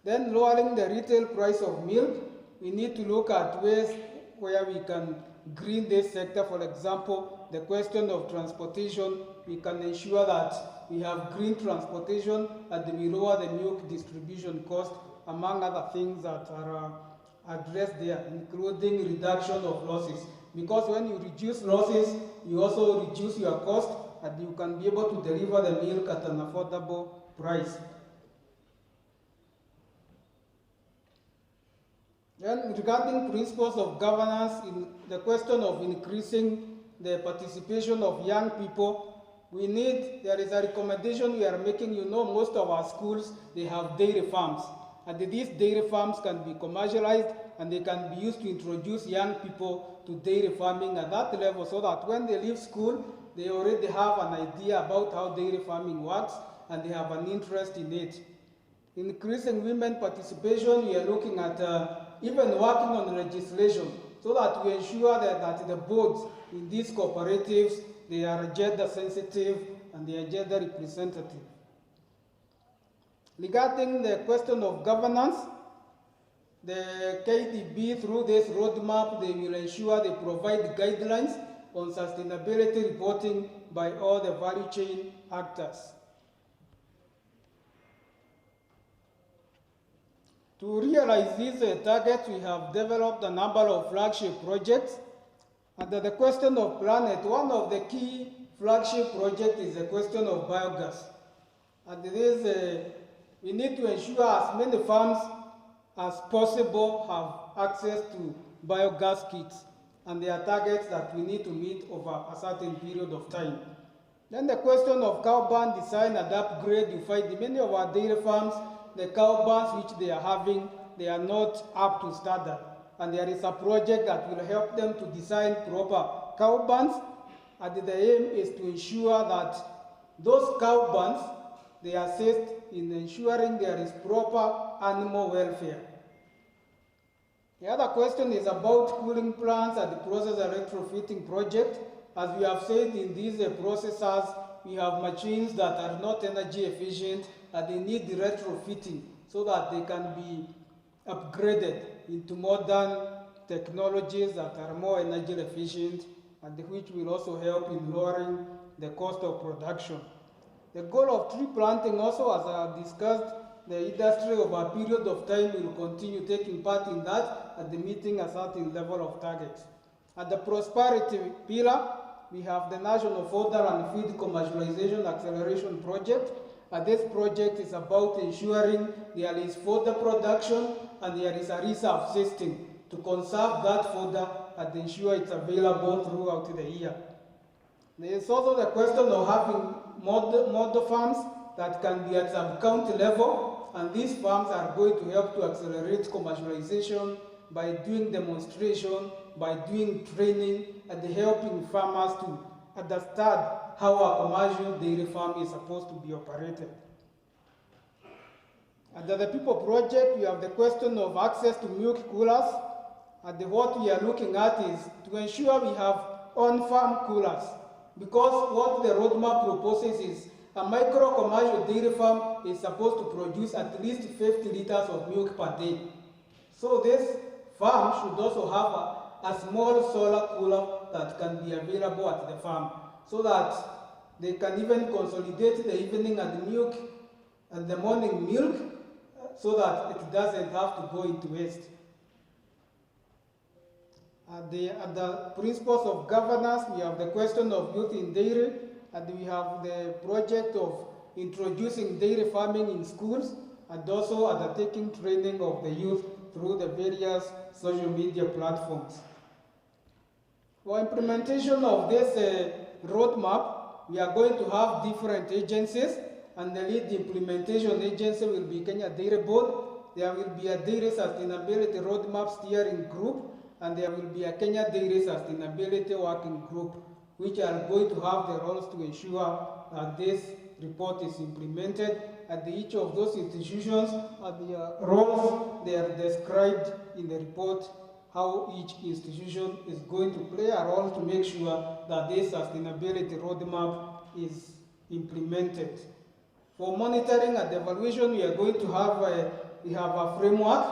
Then lowering the retail price of milk, we need to look at ways where we can green this sector. For example, the question of transportation, we can ensure that we have green transportation and we lower the milk distribution cost, among other things that are addressed there, including reduction of losses. Because when you reduce losses, you also reduce your cost and you can be able to deliver the milk at an affordable price. Then regarding principles of governance, in the question of increasing the participation of young people, there is a recommendation we are making. You know, most of our schools, they have dairy farms. And these dairy farms can be commercialized and they can be used to introduce young people to dairy farming at that level so that when they leave school, they already have an idea about how dairy farming works and they have an interest in it. Increasing women participation, we are looking at even working on legislation so that we ensure that the boards in these cooperatives, they are gender sensitive and they are gender representative. Regarding the question of governance, the KDB, through this roadmap, they will ensure they provide guidelines on sustainability reporting by all the value chain actors. To realize these targets, we have developed a number of flagship projects. Under the question of planet, one of the key flagship projects is the question of biogas. And we need to ensure as many farms as possible have access to biogas kits, and there are targets that we need to meet over a certain period of time. Then the question of cow barn design and upgrade, you find in many of our dairy farms, the cow barns which they are having, they are not up to standard. And there is a project that will help them to design proper cow barns, and the aim is to ensure that those cow barns, they assist in ensuring there is proper animal welfare. The other question is about cooling plants and the process retrofitting project. As we have said, in these processors, we have machines that are not energy efficient and they need the retrofitting so that they can be upgraded into modern technologies that are more energy efficient and which will also help in lowering the cost of production. The goal of tree planting also, as I have discussed, the industry over a period of time will continue taking part in that and meeting a certain level of targets. At the prosperity pillar, we have the National Fodder and Feed Commercialization Acceleration Project. And this project is about ensuring there is fodder production and there is a reserve system to conserve that fodder and ensure it's available throughout the year. There is also the question of having model farms that can be at sub-county level, and these farms are going to help to accelerate commercialization by doing demonstration, by doing training, and helping farmers to understand how a commercial dairy farm is supposed to be operated. Under the People Project, we have the question of access to milk coolers, and what we are looking at is to ensure we have on-farm coolers, because what the roadmap proposes is a micro commercial dairy farm is supposed to produce at least 50 liters of milk per day. So this farm should also have a small solar cooler that can be available at the farm so that they can even consolidate the evening and the milk and the morning milk so that it doesn't have to go into waste. At the principles of governance, we have the question of youth in dairy, and we have the project of introducing dairy farming in schools. and also undertaking training of the youth through the various social media platforms. For implementation of this roadmap, we are going to have different agencies, and the lead implementation agency will be Kenya Dairy Board. There will be a Dairy Sustainability Roadmap Steering Group, and there will be a Kenya Dairy Sustainability Working Group, which are going to have the roles to ensure that this report is implemented. At each of those institutions, the roles, they are described in the report, how each institution is going to play a role to make sure that this sustainability roadmap is implemented. For monitoring and evaluation, we are going to have a framework,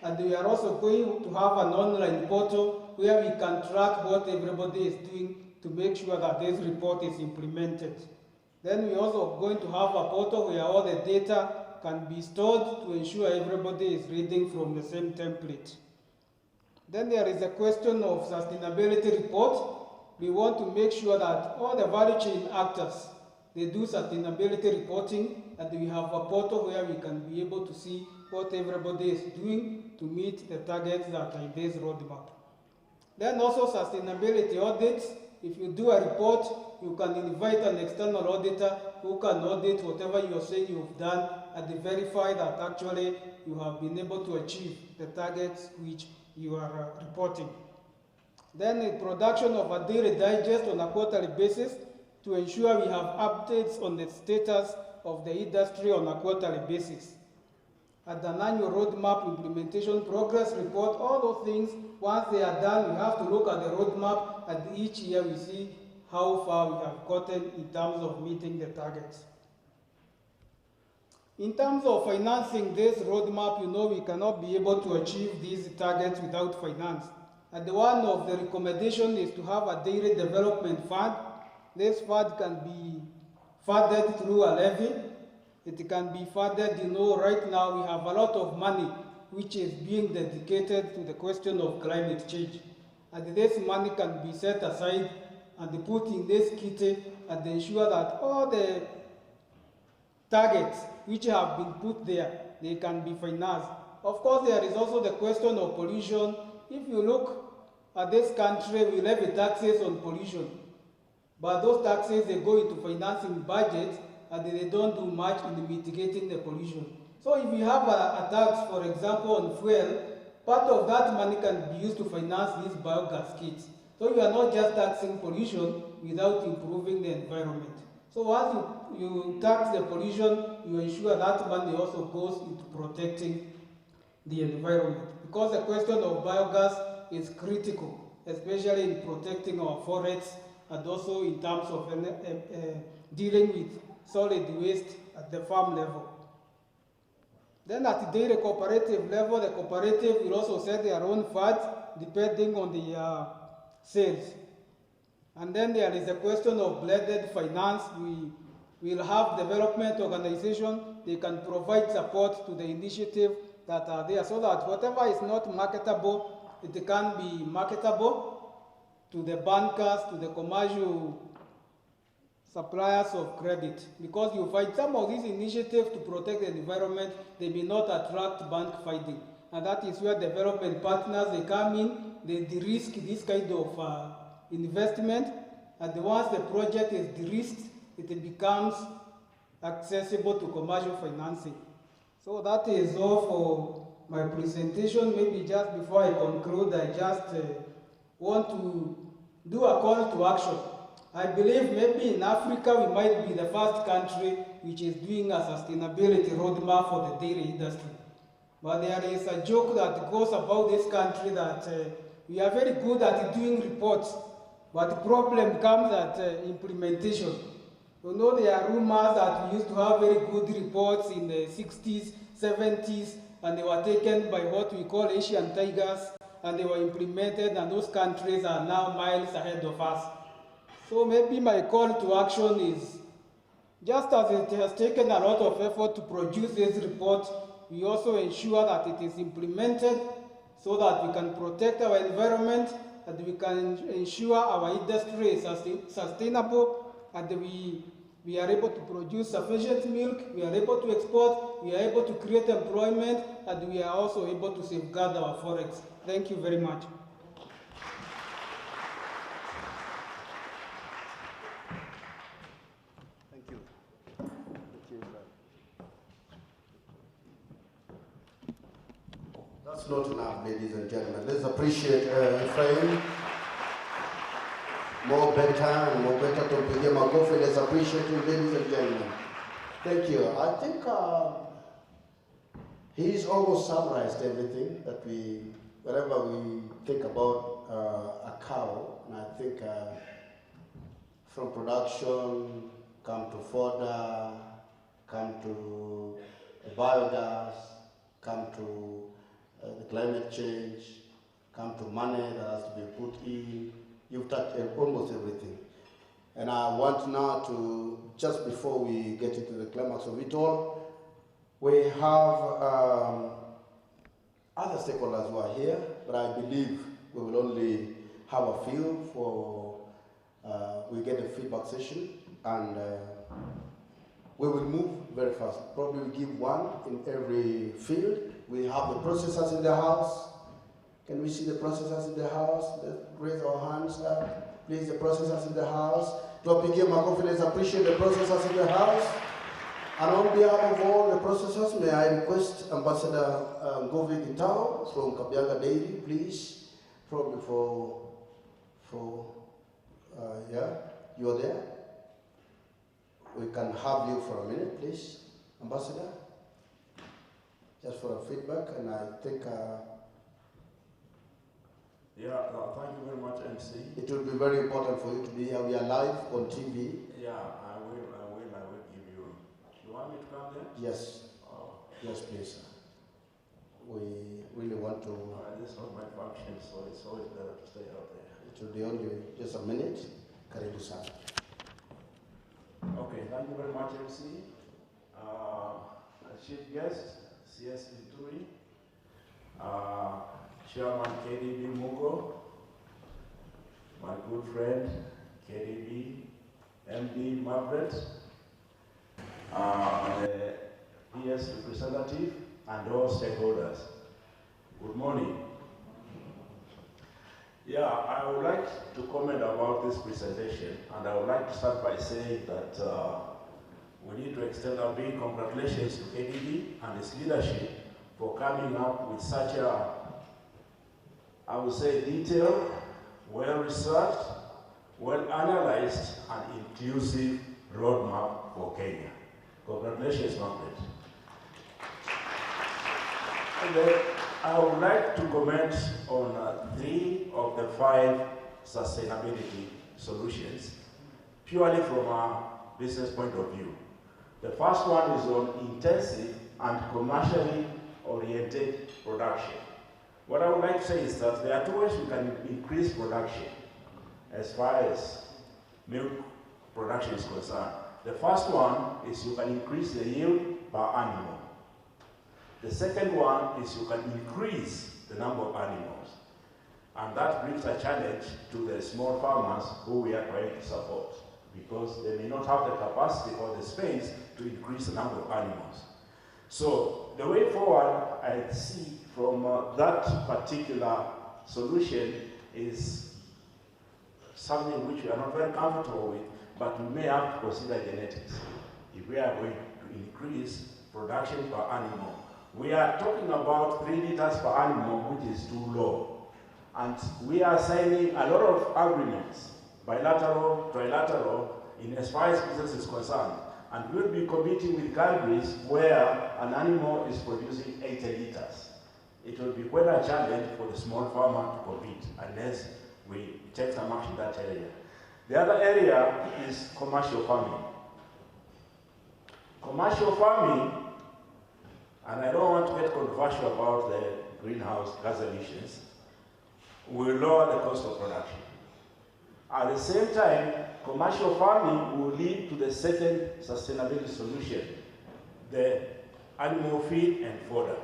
and we are also going to have an online portal where we can track what everybody is doing to make sure that this report is implemented. Then we also going to have a portal where all the data can be stored to ensure everybody is reading from the same template. Then there is a question of sustainability report. We want to make sure that all the value chain actors, they do sustainability reporting, and we have a portal where we can be able to see what everybody is doing to meet the targets that are in this roadmap. Then also sustainability audits. If you do a report, you can invite an external auditor who can audit whatever you are saying you've done and verify that actually you have been able to achieve the targets which you are reporting. Then the production of a daily digest on a quarterly basis to ensure we have updates on the status of the industry on a quarterly basis. At an annual roadmap implementation progress report, all those things, once they are done, we have to look at the roadmap, and each year we see how far we have gotten in terms of meeting the targets. In terms of financing this roadmap, we cannot be able to achieve these targets without finance. And one of the recommendations is to have a dairy development fund. This fund can be funded through a levy. It can be funded, right now we have a lot of money which is being dedicated to the question of climate change. And this money can be set aside and put in this kitty and ensure that all the targets which have been put there, they can be financed. Of course, there is also the question of pollution. If you look at this country, we levy taxes on pollution. But those taxes, they go into financing budgets, and they don't do much in mitigating the pollution. So if you have a tax, for example, on fuel, part of that money can be used to finance these biogas kits. So you are not just taxing pollution without improving the environment. So once you tax the pollution, you ensure that money also goes into protecting the environment. Because the question of biogas is critical, especially in protecting our forests and also in terms of dealing with solid waste at the farm level. Then at the dairy cooperative level, the cooperative will also set their own funds depending on the sales. And then there is a question of blended finance. We will have development organizations. They can provide support to the initiative that are there so that whatever is not marketable, it can be marketable to the bankers, to the commercial suppliers of credit. Because you find some of these initiatives to protect the environment, they may not attract bank funding. And that is where development partners, they come in, they de-risk this kind of investment, and once the project is de-risked, it becomes accessible to commercial financing. So that is all for my presentation. Maybe just before I conclude, I just want to do a call to action. I believe maybe in Africa we might be the first country which is doing a sustainability roadmap for the dairy industry. But there is a joke that goes about this country that we are very good at doing reports, but the problem comes at implementation. There are rumors that we used to have very good reports in the 60s, 70s, and they were taken by what we call Asian tigers, and they were implemented, and those countries are now miles ahead of us. So maybe my call to action is, just as it has taken a lot of effort to produce this report, we also ensure that it is implemented so that we can protect our environment and we can ensure our industry is sustainable, and we we are able to produce sufficient milk, we are able to export, we are able to create employment, and we are also able to safeguard our forests. Thank you very much. Thank you. Thank you, sir. That's not enough, ladies and gentlemen. Let's appreciate Ephraim. More better and more better to begin my coffee. Let's appreciate you, ladies and gentlemen. Thank you. I think he's almost summarized everything that whenever we think about a cow, and I think from production, come to fodder, come to biogas, come to the climate change, come to money that has to be put in. You've touched almost everything. And I want now to, just before we get into the climax of it all, we have other stakeholders who are here, but I believe we will only have a few for, we get a feedback session, and we will move very fast. Probably we'll give one in every field. We have the processors in the house. Can we see the processors in the house? Let's raise our hands up. Please, the processors in the house. Let's appreciate the processors in the house. And on behalf of all the processors, may I request Ambassador Ngovi Gitao from Kabianga Dairy, please, probably yeah, you're there. We can have you for a minute, please, Ambassador, just for a feedback, and I think thank you very much, MC. it will be very important for you to be here. We are live on TV. Yeah, I will give you. You want me to come there? Yes. Oh. Yes, please. We really want to. This is not my function, so it's always better to stay out there. It will be only just a minute. Karibu-san. Okay, thank you very much, MC. Chief guest, CS Vituri, Chairman KDB Mugo, my good friend KDB, MD Margaret, the PS representative, and all stakeholders. Good morning. Yeah, I would like to comment about this presentation, and I would like to start by saying that we need to extend our big congratulations to KDB and its leadership for coming up with such a, I would say, detailed, well-researched, well-analyzed, and inclusive roadmap for Kenya. Congratulations, Margaret. And then I would like to comment on 3 of the 5 sustainability solutions, purely from a business point of view. The first one is on intensive and commercially oriented production. What I would like to say is that there are 2 ways we can increase production as far as milk production is concerned. The first one is you can increase the yield per animal. The second one is you can increase the number of animals. And that brings a challenge to the small farmers who we are trying to support, because they may not have the capacity or the space to increase the number of animals. So the way forward, I see from that particular solution is something which we are not very comfortable with, but we may have to consider genetics if we are going to increase production per animal. We are talking about 3 liters per animal, which is too low. And we are signing a lot of agreements, bilateral, trilateral, in as far as business is concerned. And we'll be competing with countries where an animal is producing 80 liters. It will be quite a challenge for the small farmer to compete unless we take some action in that area. The other area is commercial farming. Commercial farming, and I don't want to get controversial about the greenhouse gas emissions, will lower the cost of production. At the same time, commercial farming will lead to the second sustainability solution, the animal feed and fodder.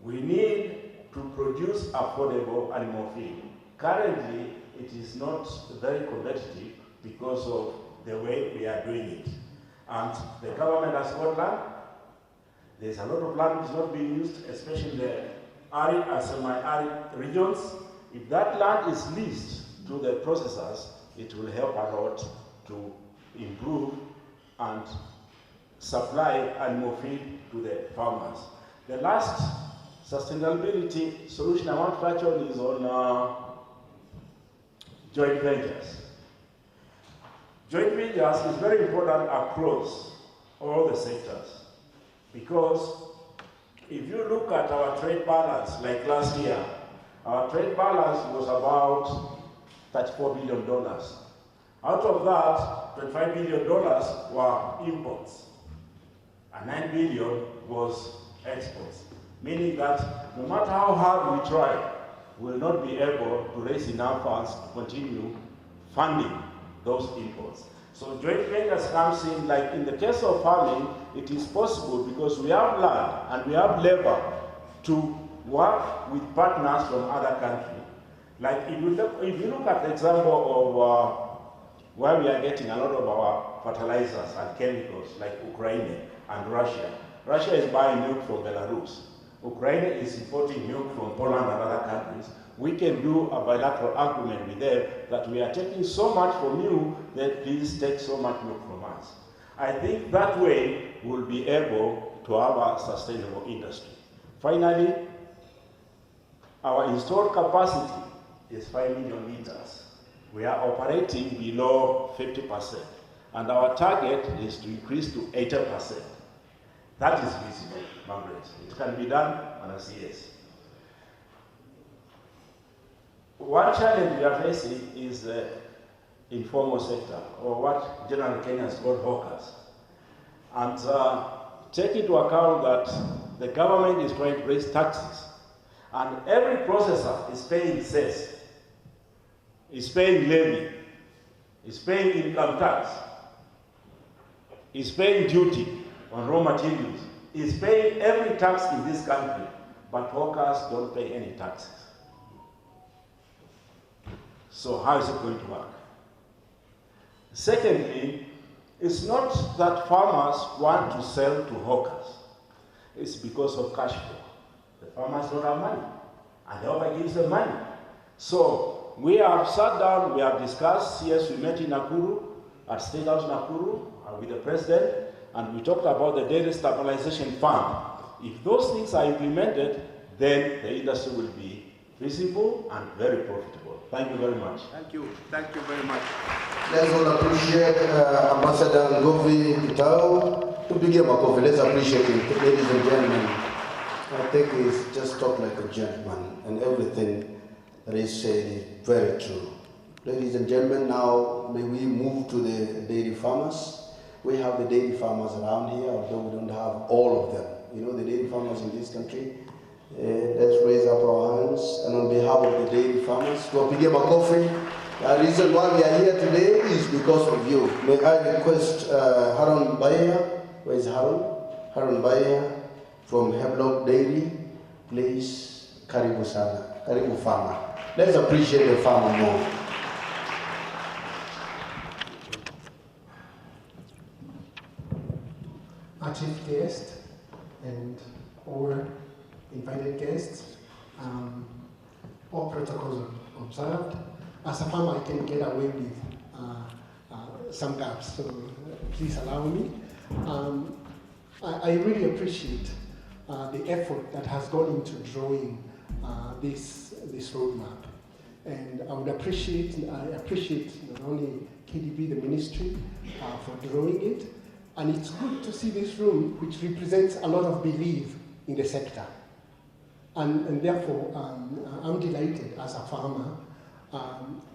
We need to produce affordable animal feed. Currently, it is not very competitive because of the way we are doing it. And the government has got land. There's a lot of land which is not being used, especially in the arid and semi-arid regions. If that land is leased to the processors, it will help a lot to improve and supply animal feed to the farmers. The last sustainability solution I want to touch on is on joint ventures. Joint ventures is very important across all the sectors, because if you look at our trade balance, like last year, our trade balance was about $34 billion. Out of that, $25 billion were imports, and $9 billion was exports, meaning that no matter how hard we try, we will not be able to raise enough funds to continue funding those imports. So joint ventures comes in, like in the case of farming, it is possible because we have land and we have labor to work with partners from other countries. Like if you look at the example of where we are getting a lot of our fertilizers and chemicals, like Ukraine and Russia. Russia is buying milk from Belarus. Ukraine is importing milk from Poland and other countries. We can do a bilateral agreement with them that we are taking so much from you that please take so much milk from us. I think that way we'll be able to have a sustainable industry. Finally, our installed capacity is 5 million liters. We are operating below 50%, and our target is to increase to 80%. That is visible, Margaret. It can be done, and I say yes. One challenge we are facing is the informal sector, or what general Kenyans call hawkers. And take into account that the government is trying to raise taxes, and every processor is paying cess, is paying levy, is paying income tax, is paying duty on raw materials, is paying every tax in this country, but hawkers don't pay any taxes. So how is it going to work? Secondly, it's not that farmers want to sell to hawkers. It's because of cash flow. The farmers don't have money, and the hawker gives them money. So we have sat down, we have discussed. Yes, we met in Nakuru, at State House Nakuru, with the president, and we talked about the Dairy Stabilization Fund. If those things are implemented, then the industry will be visible and very profitable. Thank you very much. Thank you. Thank you very much. Let's all appreciate Ambassador Ngovi Kitao. To begin with, let's appreciate him, ladies and gentlemen. I think he's just talked like a gentleman, and everything that he said is very true. Ladies and gentlemen, now may we move to the dairy farmers. We have the dairy farmers around here, although we don't have all of them. You know, the dairy farmers in this country. Let's raise up our hands, and on behalf of the dairy farmers, tuwapige makofi. The reason why we are here today is because of you. May I request Haron Baya, where is Haron? Haron Baya from Hemlock Dairy, please. Karibu sana, karibu farmer. Let's appreciate the farmer more. Our chief guest and all invited guests, all protocols observed. As a farmer, I can get away with some gaps, so please allow me. I really appreciate the effort that has gone into drawing this roadmap, and I appreciate not only KDB, the ministry, for drawing it, and it's good to see this room, which represents a lot of belief in the sector. And therefore, I'm delighted as a farmer.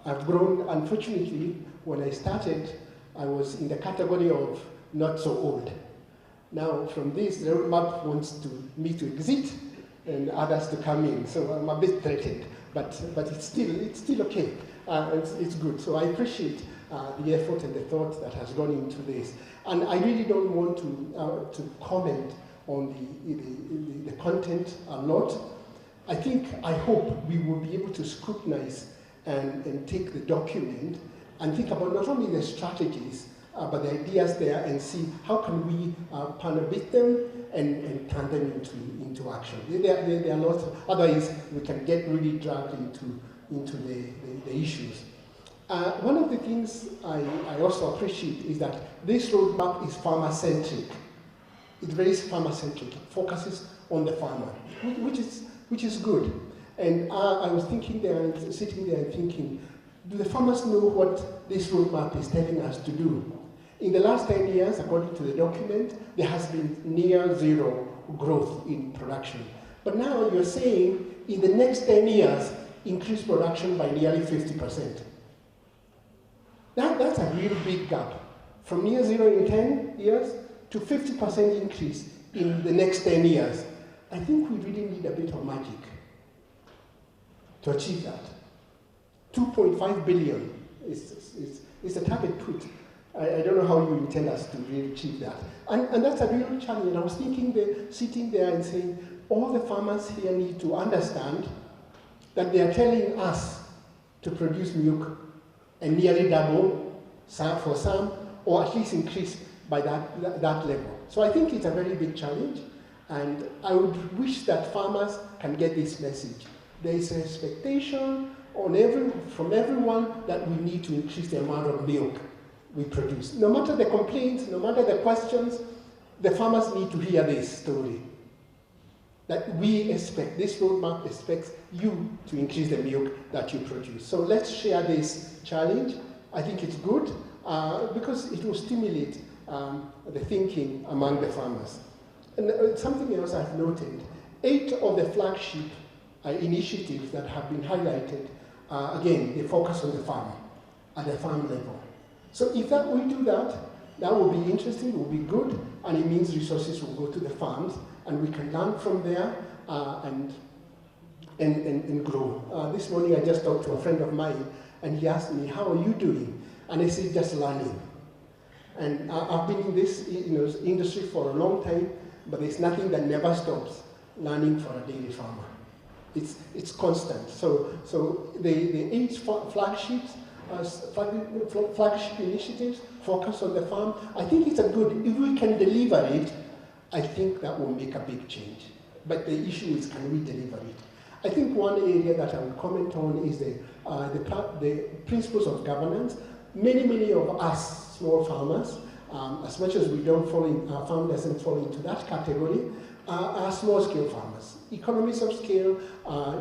I've grown, unfortunately, when I started, I was in the category of not so old. Now, from this, the roadmap wants me to exit and others to come in, so I'm a bit threatened, but it's still okay. It's good. So I appreciate the effort and the thought that has gone into this. And I really don't want to comment on the content a lot. I hope we will be able to scrutinize and take the document and think about not only the strategies, but the ideas there and see how can we partner with them and turn them into action. There are lots, otherwise we can get really dragged into the issues. One of the things I also appreciate is that this roadmap is farmer-centric. It's very farmer-centric. It focuses on the farmer, which is good. And I was thinking there and sitting there and thinking, do the farmers know what this roadmap is telling us to do? In the last 10 years, according to the document, there has been near zero growth in production. But now you're saying in the next 10 years, increase production by nearly 50%. That's a real big gap. From near zero in 10 years to 50% increase in the next 10 years. I think we really need a bit of magic to achieve that. 2.5 billion is a target put. I don't know how you intend us to really achieve that. And that's a real challenge. And I was thinking, sitting there and saying, all the farmers here need to understand that they are telling us to produce milk and nearly double for some, or at least increase by that level. So I think it's a very big challenge, and I would wish that farmers can get this message. There is an expectation from everyone that we need to increase the amount of milk we produce. No matter the complaints, no matter the questions, the farmers need to hear this story. That we expect, this roadmap expects you to increase the milk that you produce. So let's share this challenge. I think it's good because it will stimulate the thinking among the farmers. And something else I've noted, 8 of the flagship initiatives that have been highlighted, again, they focus on the farm, at the farm level. So if we do that, that will be interesting, will be good, and it means resources will go to the farms, and we can learn from there and grow. This morning I just talked to a friend of mine, and he asked me, how are you doing? And I said, just learning. And I've been in this industry for a long time, but there's nothing that never stops learning for a dairy farmer. It's constant. So the 8 flagships, flagship initiatives focus on the farm. I think it's a good, if we can deliver it, I think that will make a big change. But the issue is, can we deliver it? I think one area that I will comment on is the principles of governance. Many of us small farmers, as much as we don't fall in, our farm doesn't fall into that category, are small-scale farmers. Economies of scale,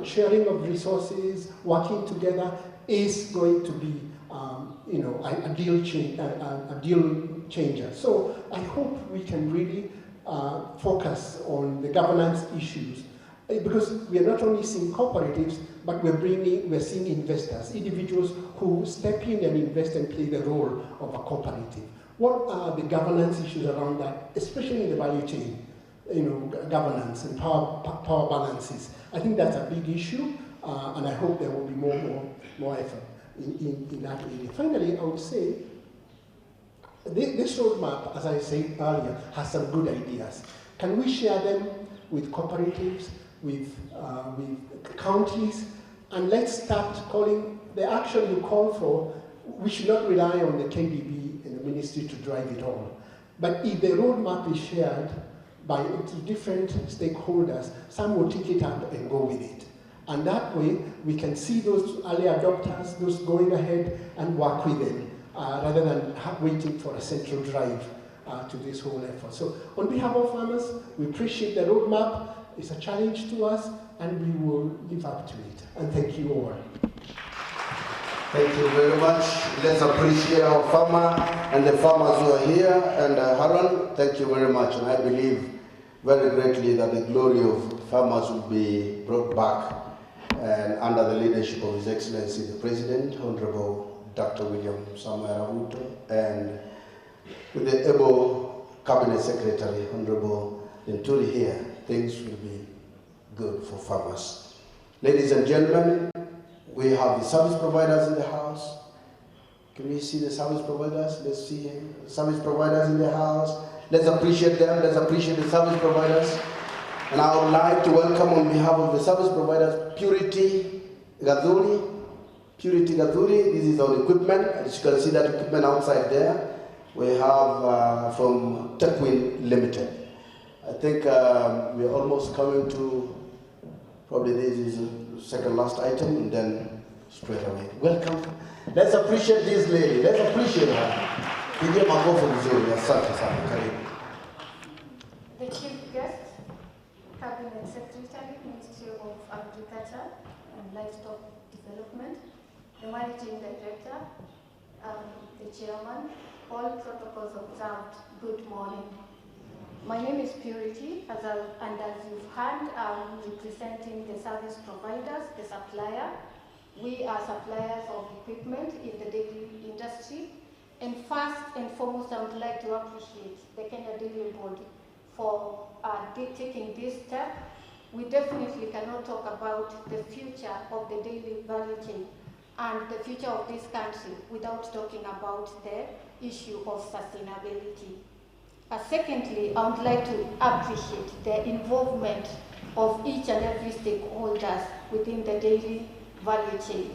sharing of resources, working together is going to be, a deal changer. So I hope we can really focus on the governance issues, because we are not only seeing cooperatives, but we're seeing investors, individuals who step in and invest and play the role of a cooperative. What are the governance issues around that, especially in the value chain? Governance and power balances. I think that's a big issue, and I hope there will be more effort in that area. Finally, I would say this roadmap, as I said earlier, has some good ideas. Can we share them with cooperatives, with counties, and let's start calling the action you call for. We should not rely on the KDB and the ministry to drive it all. But if the roadmap is shared by different stakeholders, some will take it up and go with it. And that way, we can see those early adopters, those going ahead and work with them, rather than waiting for a central drive to this whole effort. So on behalf of farmers, we appreciate the roadmap. It's a challenge to us, and we will live up to it. And thank you all. Thank you very much. Let's appreciate our farmer and the farmers who are here. And Haran, thank you very much. And I believe very greatly that the glory of farmers will be brought back and under the leadership of His Excellency the President, Honorable Dr. William Samoei Ruto, and with the able Cabinet Secretary, Honorable Linturi here, things will be good for farmers. Ladies and gentlemen, we have the service providers in the house. Can we see the service providers? Let's see the service providers in the house. Let's appreciate them. Let's appreciate the service providers. And I would like to welcome on behalf of the service providers, Purity Gathuri. Purity Gathuri, this is our equipment. As you can see that equipment outside there. We have from Tekwin Limited. I think we're almost coming to, probably this is the second last item, and then straight away. Welcome. Let's appreciate this lady. Let's appreciate her. Pigia makofi vizuri. Asante sana. Karibu. The Chief Guest, Cabinet Secretary, Ministry of Agriculture and Livestock Development, the Managing Director, the Chairman, all protocols observed, good morning. My name is Purity, and as you've heard, I'm representing the service providers, the supplier. We are suppliers of equipment in the dairy industry. And first and foremost, I would like to appreciate the Kenya Dairy Board for taking this step. We definitely cannot talk about the future of the dairy value chain and the future of this country without talking about the issue of sustainability. Secondly, I would like to appreciate the involvement of each and every stakeholders within the dairy value chain.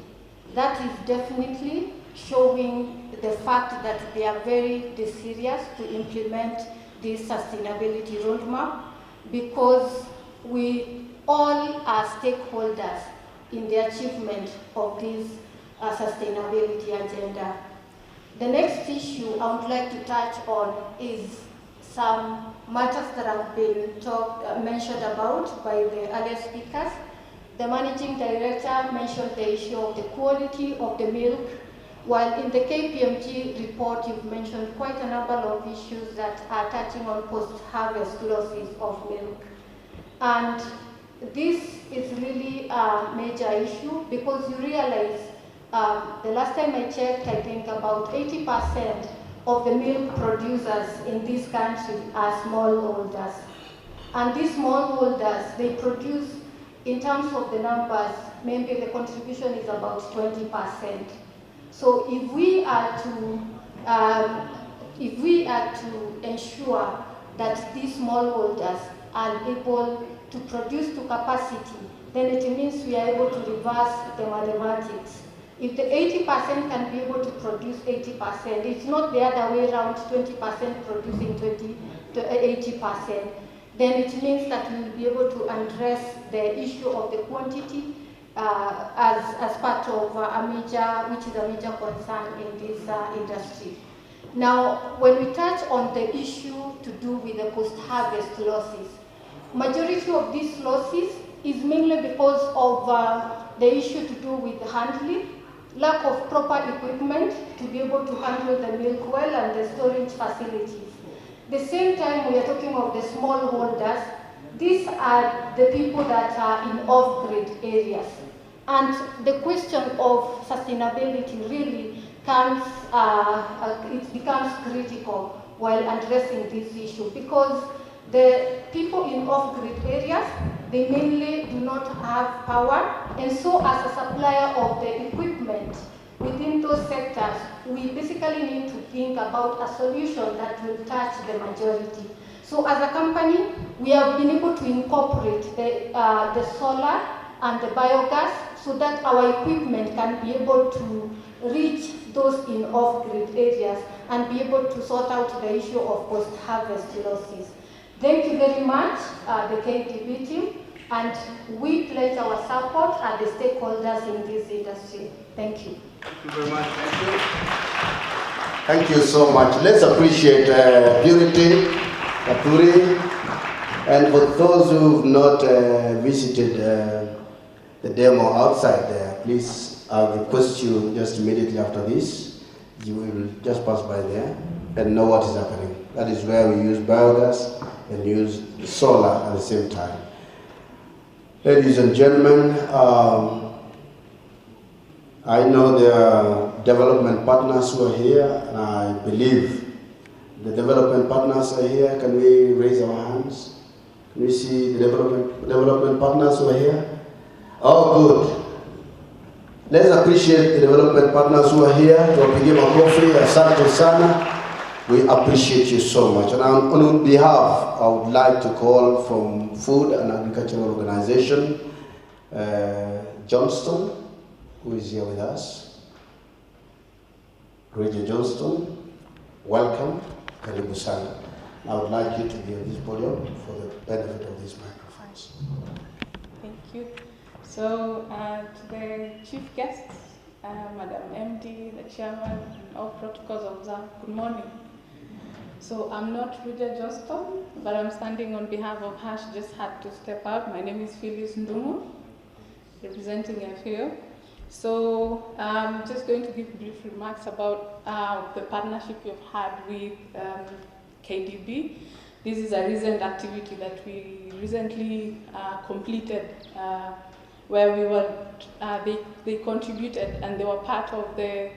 That is definitely showing the fact that they are very serious to implement this sustainability roadmap, because we all are stakeholders in the achievement of this sustainability agenda. The next issue I would like to touch on is some matters that have been mentioned about by the earlier speakers. The Managing Director mentioned the issue of the quality of the milk, while in the KPMG report you've mentioned quite a number of issues that are touching on post-harvest losses of milk. And this is really a major issue, because you realize the last time I checked, I think about 80% of the milk producers in this country are smallholders. And these smallholders, they produce, in terms of the numbers, maybe the contribution is about 20%. So if we are to ensure that these smallholders are able to produce to capacity, then it means we are able to reverse the mathematics. If the 80% can be able to produce 80%, it's not the other way around, 20% producing 80%, then it means that we will be able to address the issue of the quantity as part of which is a major concern in this industry. Now, when we touch on the issue to do with the post-harvest losses, majority of these losses is mainly because of the issue to do with handling, lack of proper equipment to be able to handle the milk well, and the storage facilities. The same time we are talking of the smallholders, these are the people that are in off-grid areas. And the question of sustainability really comes, it becomes critical while addressing this issue, because the people in off-grid areas, they mainly do not have power, and so as a supplier of the equipment within those sectors, we basically need to think about a solution that will touch the majority. So as a company, we have been able to incorporate the solar and the biogas so that our equipment can be able to reach those in off-grid areas and be able to sort out the issue of post-harvest losses. Thank you very much, the KDB team, and we pledge our support at the stakeholders in this industry. Thank you. Thank you very much. Thank you. Thank you so much. Let's appreciate Purity, Kapuri, and for those who've not visited the demo outside there, please, I'll request you just immediately after this, you will just pass by there and know what is happening. That is where we use biogas and use the solar at the same time. Ladies and gentlemen, I know there are development partners who are here, and I believe the development partners are here. Can we raise our hands? Can we see the development partners who are here? Oh, good. Let's appreciate the development partners who are here. Tuwapigie makofi, asante sana. We appreciate you so much. And on behalf, I would like to call from Food and Agricultural Organization, Johnston, who is here with us. Radio Johnston. welcome, karibu sana. I would like you to be on this podium for the benefit of these microphones. Thank you. So, to the chief guests, Madam MD, the chairman, and all protocols observed, good morning. So, I'm not Ruja Joston, but I'm standing on behalf of her. She just had to step out. My name is Phyllis Ndungu, representing FAO. So, I'm just going to give brief remarks about the partnership we've had with KDB. This is a recent activity that we recently completed, where we were, they contributed and they were part of the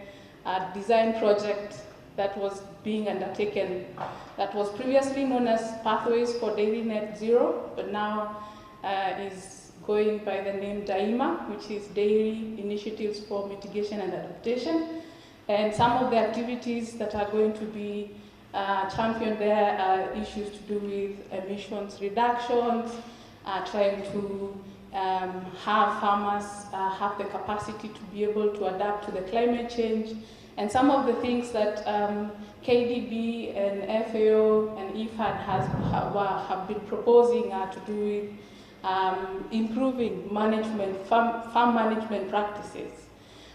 design project that was being undertaken, that was previously known as Pathways for Dairy Net Zero, but now is going by the name DAIMA, which is Dairy Initiatives for Mitigation and Adaptation. And some of the activities that are going to be championed there are issues to do with emissions reductions, trying to have farmers have the capacity to be able to adapt to the climate change. And some of the things that KDB and FAO and IFAD have been proposing are to do with improving management, farm management practices.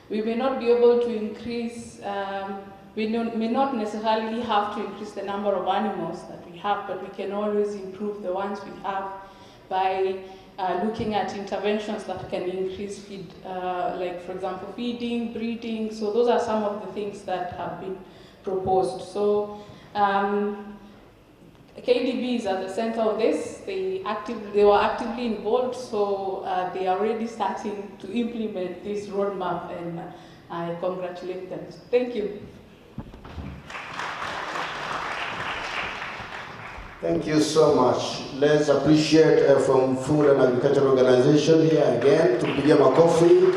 We may not be able to increase, we may not necessarily have to increase the number of animals that we have, but we can always improve the ones we have by looking at interventions that can increase feed, like for example feeding, breeding. So those are some of the things that have been proposed. So KDB is at the center of this. They were actively involved, so they are already starting to implement this roadmap, and I congratulate them. Thank you. Thank you so much. Let's appreciate from Food and Agriculture Organization here again to begin our coffee.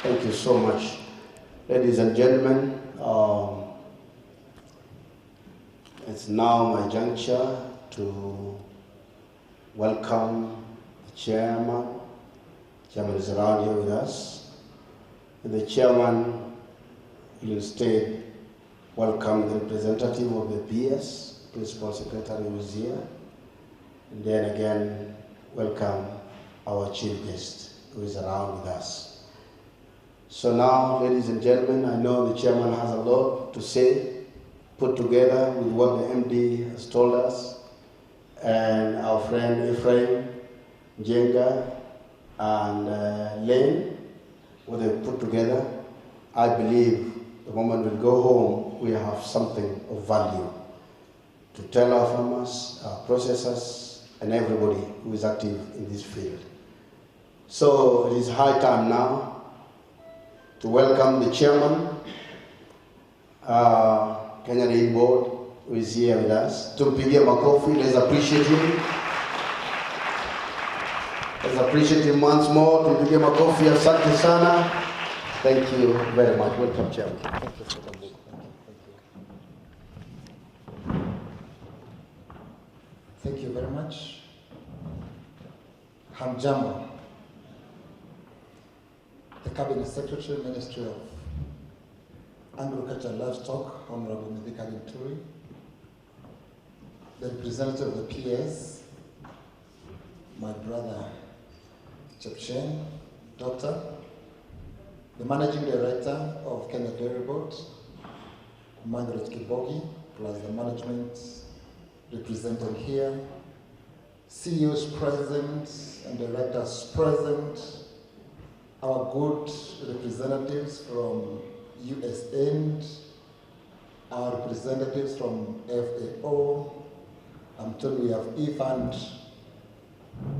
Thank you so much. Ladies and gentlemen, it's now my juncture to welcome the chairman. The chairman is around here with us. And the chairman will instead welcome the representative of the PS. Principal Secretary who is here, and then again welcome our chief guest who is around with us. So now, ladies and gentlemen, I know the chairman has a lot to say, put together with what the MD has told us, and our friend Ephraim, Jenga, and Lane, what they put together. I believe the moment we go home, we have something of value to tell our farmers, our processors, and everybody who is active in this field. So it is high time now to welcome the chairman, Kenya Dairy Board, who is here with us. Tumpigie makofi, let's appreciate him. Let's appreciate him once more. Tumpigie makofi, asante sana. Thank you very much. Welcome, chairman. Thank you very much. Hamjambo, the Cabinet Secretary, Ministry of Agriculture and Livestock, Honorable Mithika Linturi, the representative of the PS, my brother Chepchen, Doctor, the Managing Director of Kenya Dairy Board, Margaret Kibogi, plus the management represented here, CEOs present and directors present, our good representatives from US End, our representatives from FAO. I'm told we have IFAD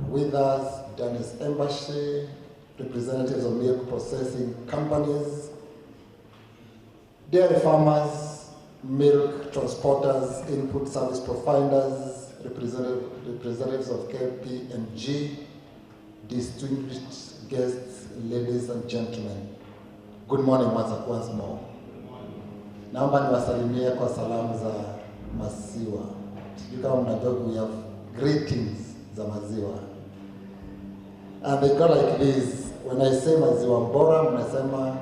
with us, Danish Embassy, representatives of milk processing companies, dairy farmers, milk transporters, input service providers, representatives of KPMG, distinguished guests, ladies and gentlemen. Good morning once more. Naomba niwasalimie kwa salamu za maziwa. Sijui kama mnajua we have greetings za maziwa. And they go like this. When I say maziwa bora, mnasema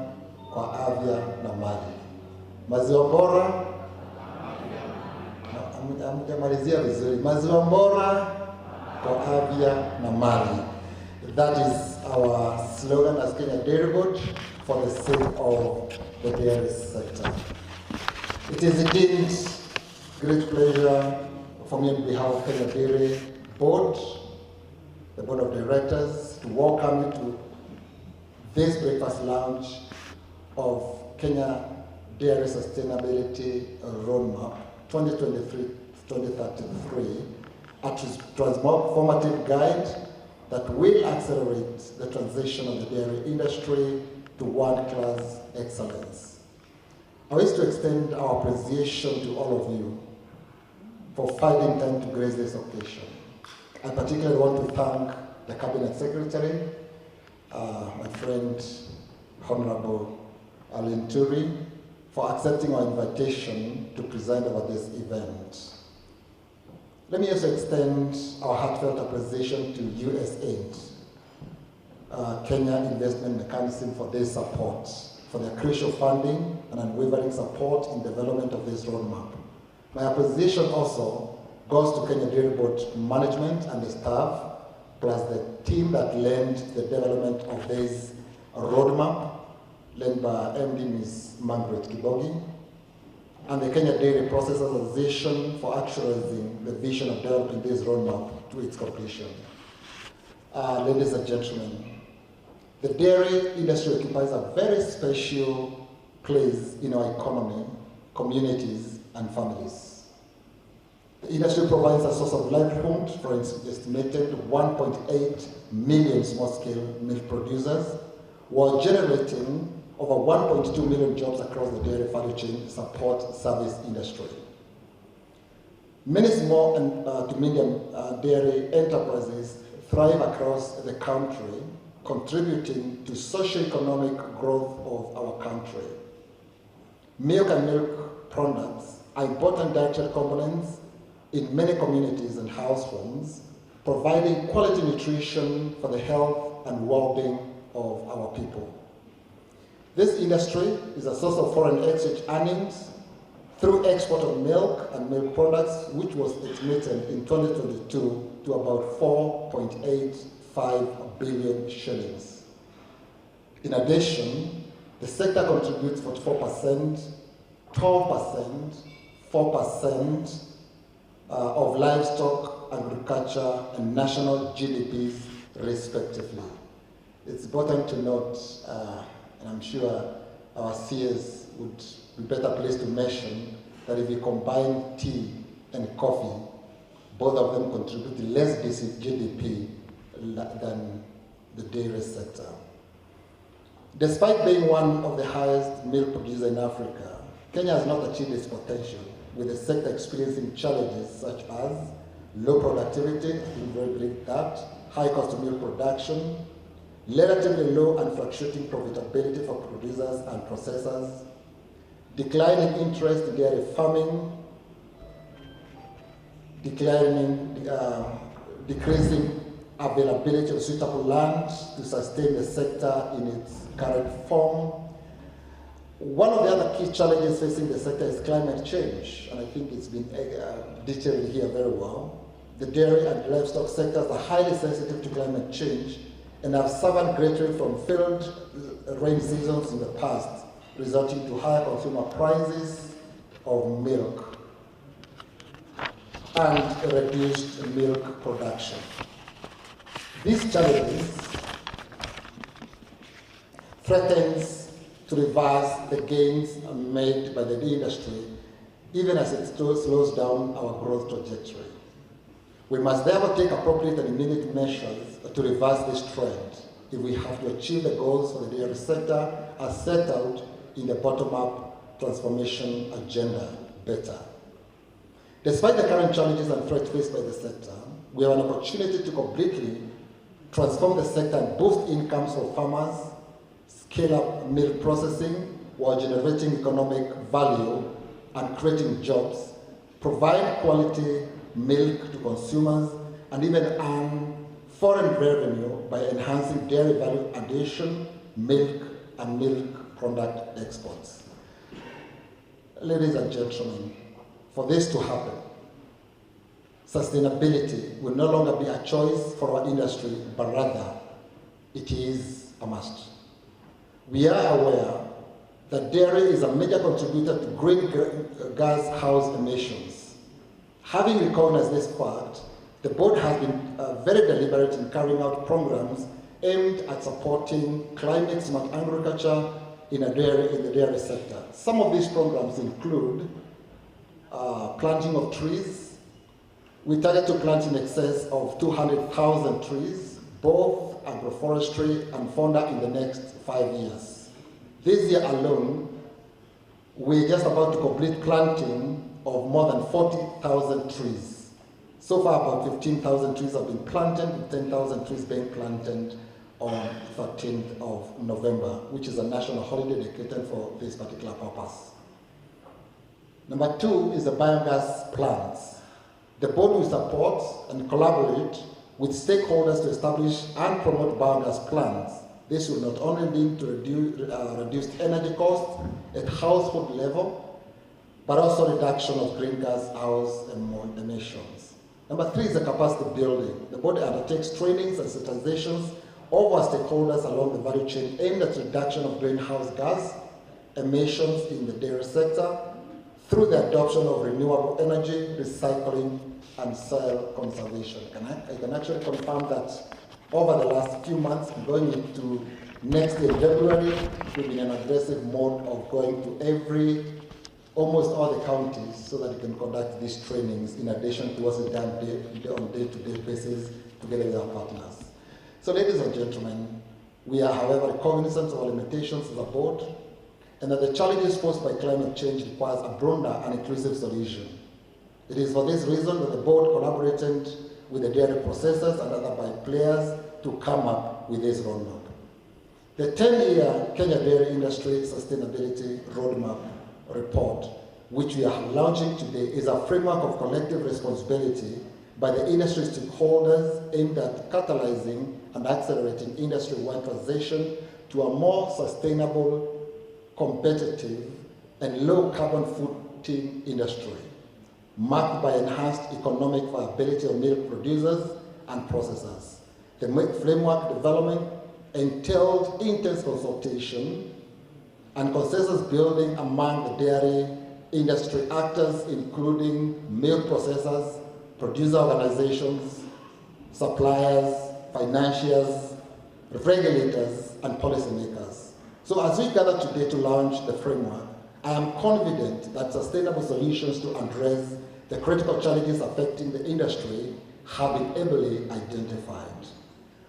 kwa afya na mali. Maziwa bora hamjamalizia vizuri. Maziwa bora kwa afya na mali. That is our slogan as Kenya Dairy Board for the sake of the dairy sector. It is indeed great pleasure for me on behalf of Kenya Dairy Board, the Board of Directors, to welcome you to this breakfast lunch of Kenya Dairy Sustainability Roadmap 2023-2033, a transformative guide that will accelerate the transition of the dairy industry to world-class excellence. I wish to extend our appreciation to all of you for finding time to grace this occasion. I particularly want to thank the Cabinet Secretary, my friend Honorable Alin Turi, for accepting our invitation to preside over this event. Let me also extend our heartfelt appreciation to USAID, Kenya Investment Mechanism, for their support, for their crucial funding and unwavering support in development of this roadmap. My appreciation also goes to Kenya Dairy Board management and the staff, plus the team that led the development of this roadmap, led by MD Ms. Margaret Kibogi, and the Kenya Dairy Processors Association for actualizing the vision of developing this roadmap to its completion. Ladies and gentlemen, the dairy industry occupies a very special place in our economy, communities, and families. The industry provides a source of livelihood for its estimated 1.8 million small-scale milk producers, while generating over 1.2 million jobs across the dairy value chain support service industry. Many small and to medium dairy enterprises thrive across the country, contributing to socio-economic growth of our country. Milk and milk products are important dietary components in many communities and households, providing quality nutrition for the health and well-being of our people. This industry is a source of foreign exchange earnings through export of milk and milk products, which was estimated in 2022 to about 4.85 billion shillings. In addition, the sector contributes 44%, 12%, 4% of livestock, agriculture, and national GDPs, respectively. It's important to note, and I'm sure our CS would be better placed to mention, that if you combine tea and coffee, both of them contribute to less GDP than the dairy sector. Despite being one of the highest milk producers in Africa, Kenya has not achieved its potential, with the sector experiencing challenges such as low productivity, high cost of milk production, relatively low and fluctuating profitability for producers and processors, declining interest in dairy farming, decreasing availability of suitable land to sustain the sector in its current form. One of the other key challenges facing the sector is climate change, and I think it's been detailed here very well. The dairy and livestock sectors are highly sensitive to climate change and have suffered greatly from failed rain seasons in the past, resulting to higher consumer prices of milk and reduced milk production. These challenges threatens to reverse the gains made by the industry, even as it slows down our growth trajectory. We must therefore take appropriate and immediate measures to reverse this trend if we have to achieve the goals for the dairy sector as set out in the bottom-up transformation agenda better. Despite the current challenges and threats faced by the sector, we have an opportunity to completely transform the sector and boost incomes for farmers, scale up milk processing while generating economic value and creating jobs, provide quality milk to consumers, and even earn foreign revenue by enhancing dairy value addition, milk, and milk product exports. Ladies and gentlemen, for this to happen, sustainability will no longer be a choice for our industry, but rather it is a must. We are aware that dairy is a major contributor to greenhouse gas emissions. Having recognized this fact, the board has been very deliberate in carrying out programs aimed at supporting climate-smart agriculture in the dairy sector. Some of these programs include planting of trees. We target to plant in excess of 200,000 trees, both agroforestry and fauna, in the next 5 years. This year alone, we're just about to complete planting of more than 40,000 trees. So far, about 15,000 trees have been planted, with 10,000 trees being planted on 13th of November, which is a national holiday dedicated for this particular purpose. Number 2 is the biogas plants. The board will support and collaborate with stakeholders to establish and promote biogas plants. This will not only lead to reduced energy costs at household level, but also reduction of greenhouse emissions. Number 3 is the capacity building. The board undertakes trainings and sensitizations of our stakeholders along the value chain aimed at reduction of greenhouse gas emissions in the dairy sector through the adoption of renewable energy, recycling, and soil conservation. I can actually confirm that over the last few months, going into next year, February, we've been in an aggressive mode of going to almost all the counties so that we can conduct these trainings in addition to what's done on day-to-day basis together with our partners. So ladies and gentlemen, we are however cognizant of our limitations as a board and that the challenges posed by climate change requires a broader and inclusive solution. It is for this reason that the board collaborated with the dairy processors and other players to come up with this roadmap. The 10-year Kenya Dairy Industry Sustainability Roadmap report, which we are launching today, is a framework of collective responsibility by the industry stakeholders aimed at catalyzing and accelerating industry-wide transition to a more sustainable, competitive, and low-carbon footing industry, marked by enhanced economic viability of milk producers and processors. The framework development entailed intense consultation and consensus building among the dairy industry actors, including milk processors, producer organizations, suppliers, financiers, regulators, and policymakers. So as we gather today to launch the framework, I am confident that sustainable solutions to address the critical challenges affecting the industry have been ably identified.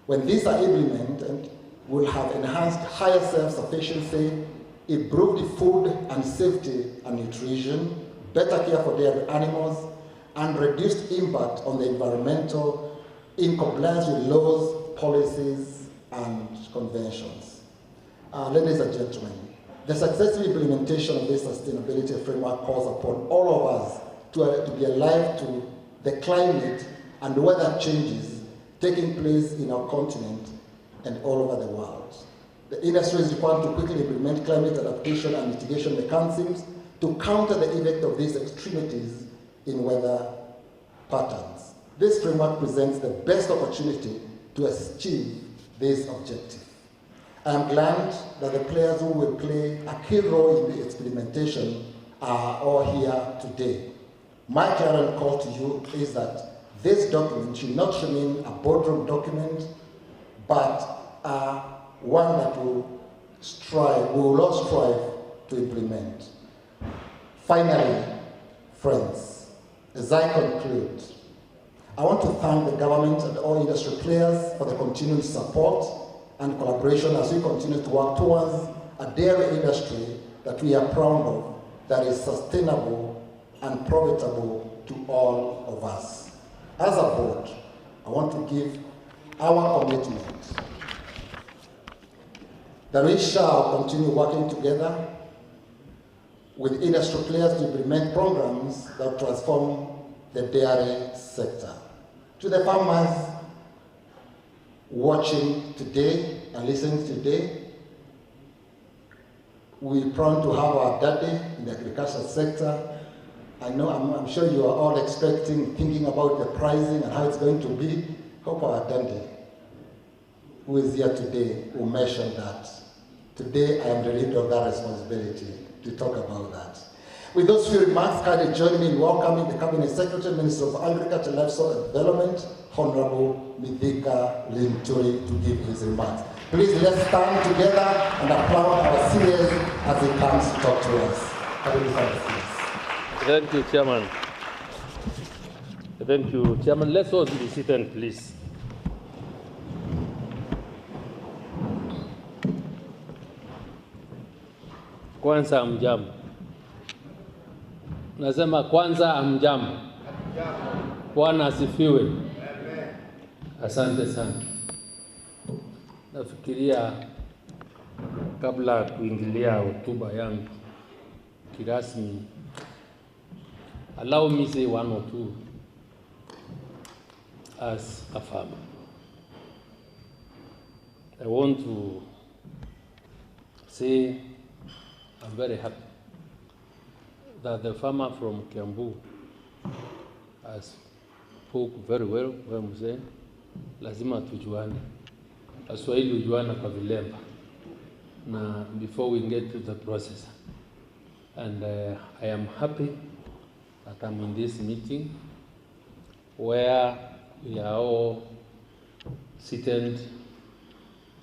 When these are implemented, we'll have enhanced higher self-sufficiency, improved food and safety and nutrition, better care for dairy animals, and reduced impact on the environmental in compliance with laws, policies, and conventions. Ladies and gentlemen, the successful implementation of this sustainability framework calls upon all of us to be alive to the climate and weather changes taking place in our continent and all over the world. The industry is required to quickly implement climate adaptation and mitigation mechanisms to counter the effect of these extremities in weather patterns. This framework presents the best opportunity to achieve this objective. I am glad that the players who will play a key role in the implementation are all here today. My current call to you is that this document should not remain a boardroom document, but one that we will all strive to implement. Finally, friends, as I conclude, I want to thank the government and all industry players for the continued support and collaboration as we continue to work towards a dairy industry that we are proud of, that is sustainable and profitable to all of us. As a board, I want to give our commitment that we shall continue working together with industry players to implement programs that transform the dairy sector. To the farmers watching today and listening today, we're proud to have our daddy in the agricultural sector, I know, I'm sure you are all expecting, thinking about the pricing and how it's going to be. Hope our Dundee, who is here today, will mention that. Today, I am relieved of that responsibility to talk about that. With those few remarks, kindly join me in welcoming the Cabinet Secretary, Minister of Agriculture, Livestock and Development, Honorable Mithika Linturi, to give his remarks. Please, let's stand together and applaud our CS as he comes to talk to us. Thank you, Chairman. Thank you, Chairman. Let's all be seated, please. Kwanza amjambo. Nasema kwanza amjambo. Bwana asifiwe. Asante sana. Nafikiria kabla kuingilia hotuba yangu kirasmi, allow me say one or two as a farmer. I want to say I'm very happy that the farmer from Kiambu has spoke very well when we say lazima tujuane. Waswahili hujuana kwa vilemba. Na before we get to the process, and I am happy that I'm in this meeting where we are all seated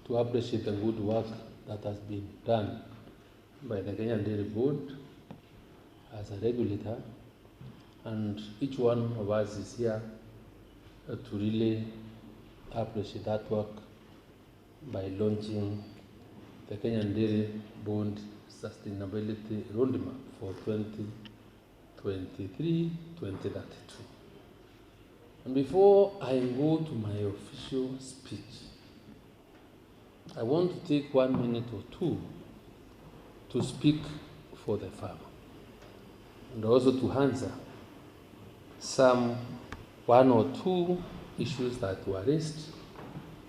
to appreciate the good work that has been done by the Kenyan Dairy Board as a regulator, and each one of us is here to really appreciate that work by launching the Kenyan Dairy Board Sustainability Roadmap for 2023-2032. And before I go to my official speech, I want to take 1 minute or two to speak for the farmer and also to answer some 1 or 2 issues that were raised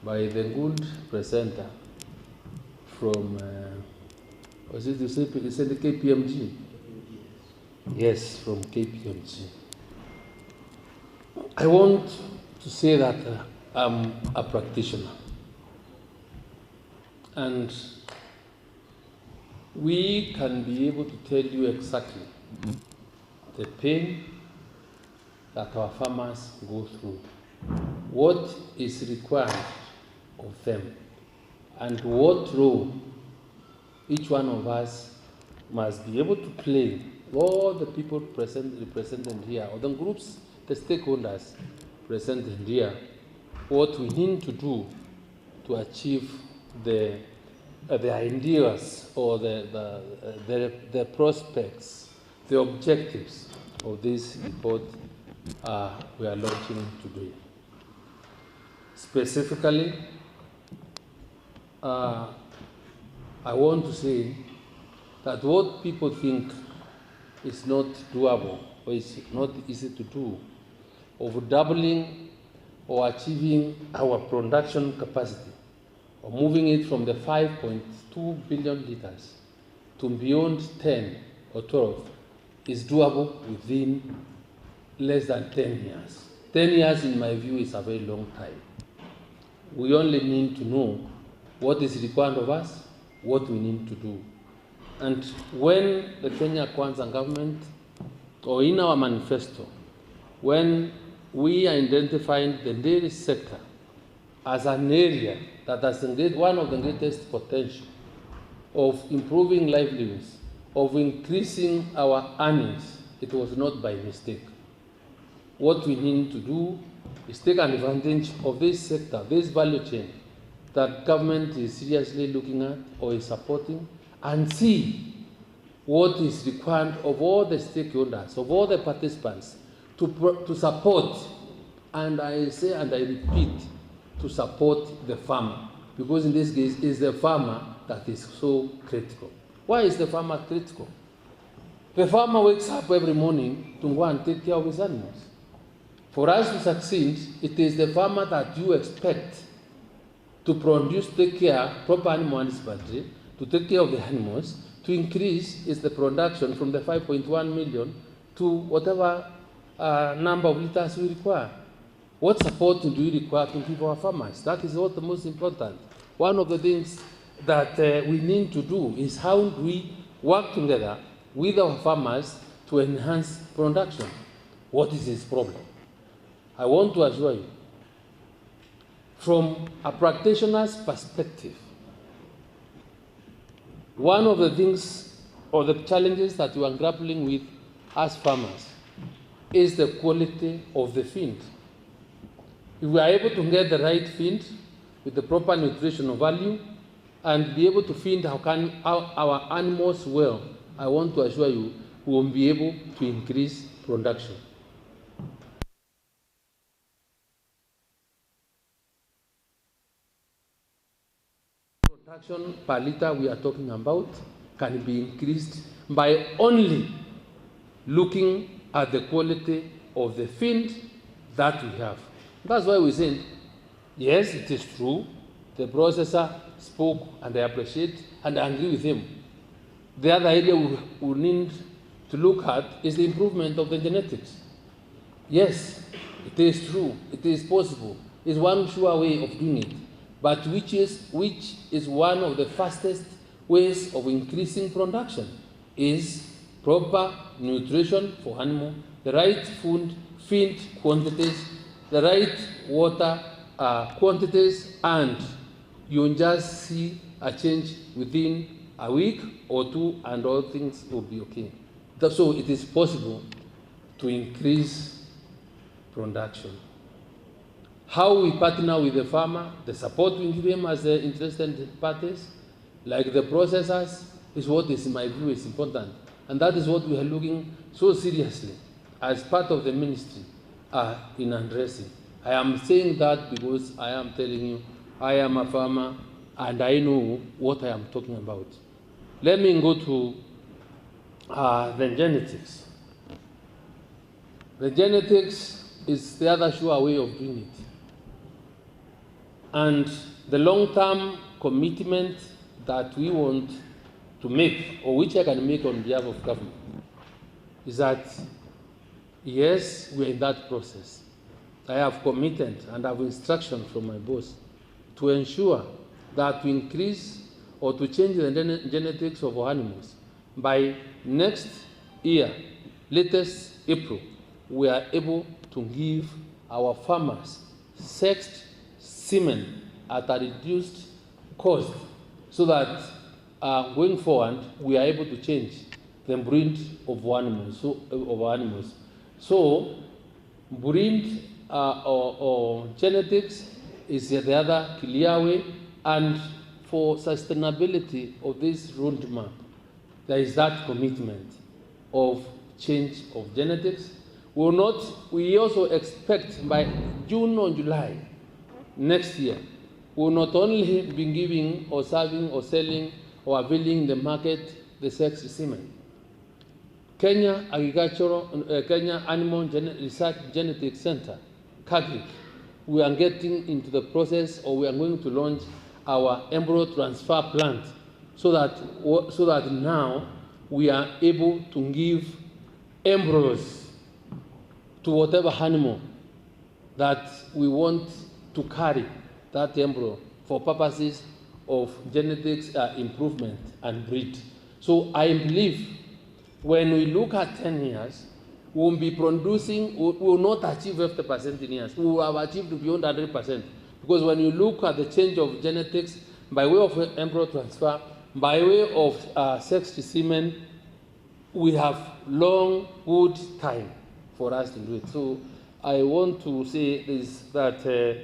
by the good presenter from, was it you said the KPMG? Yes, from KPMG. I want to say that I'm a practitioner, and we can be able to tell you exactly the pain that our farmers go through, what is required of them, and what role each one of us must be able to play. All the people represented here, or the groups, the stakeholders presented here, what we need to do to achieve the ideas or the prospects, the objectives of this report we are launching today. Specifically, I want to say that what people think is not doable or is not easy to do, of doubling or achieving our production capacity, or moving it from the 5.2 billion liters to beyond 10 or 12, is doable within less than 10 years. 10 years, in my view, is a very long time. We only need to know what is required of us, what we need to do. And when the Kenya Kwanza government, or in our manifesto, when we identified the dairy sector as an area that has one of the greatest potential of improving livelihoods, of increasing our earnings, it was not by mistake. What we need to do is take advantage of this sector, this value chain that government is seriously looking at or is supporting, and see what is required of all the stakeholders, of all the participants to support, and I say and I repeat, to support the farmer, because in this case it's the farmer that is so critical. Why is the farmer critical? The farmer wakes up every morning to go and take care of his animals. For us to succeed, it is the farmer that you expect to produce, take care, proper animal husbandry, to take care of the animals, to increase is the production from the 5.1 million to whatever number of liters we require. What support do we require to give our farmers? That is what the most important. One of the things that we need to do is how do we work together with our farmers to enhance production. What is his problem? I want to assure you, from a practitioner's perspective, one of the things or the challenges that we are grappling with as farmers is the quality of the feed. If we are able to get the right feed with the proper nutritional value and be able to feed our animals well, I want to assure you we will be able to increase production. Production per liter we are talking about can be increased by only looking at the quality of the feed that we have. That's why we said, yes, it is true, the processor spoke and I appreciate and I agree with him. The other area we need to look at is the improvement of the genetics. Yes, it is true, it is possible. It's one sure way of doing it, but which is one of the fastest ways of increasing production is proper nutrition for animal, the right food, feed quantities, the right water quantities, and you'll just see a change within a week or two and all things will be okay. So it is possible to increase production. How we partner with the farmer, the support we give him as the interested parties, like the processors, is what is, in my view, is important. And that is what we are looking so seriously as part of the ministry in addressing. I am saying that because I am telling you, I am a farmer and I know what I am talking about. Let me go to the genetics. The genetics is the other sure way of doing it. And the long-term commitment that we want to make, or which I can make on behalf of government, is that, yes, we are in that process. I have committed and have instruction from my boss to ensure that we increase or to change the genetics of our animals. By next year, latest April, we are able to give our farmers sexed semen at a reduced cost so that going forward, we are able to change the breed of animals. So breed or genetics is the other clear way, and for sustainability of this roadmap, there is that commitment of change of genetics. We also expect by June or July next year, we will not only be giving or serving or selling or availing the market the sex semen. Kenya Animal Research Genetics Center, KAGRI, we are getting into the process, or we are going to launch our embryo transfer plant so that now we are able to give embryos to whatever animal that we want to carry that embryo for purposes of genetics improvement and breed. So I believe when we look at 10 years, we will be producing, we will not achieve 50% in years. We will have achieved beyond 100%. Because when you look at the change of genetics by way of embryo transfer, by way of sex to we have long, good time for us to do it. So I want to say is that the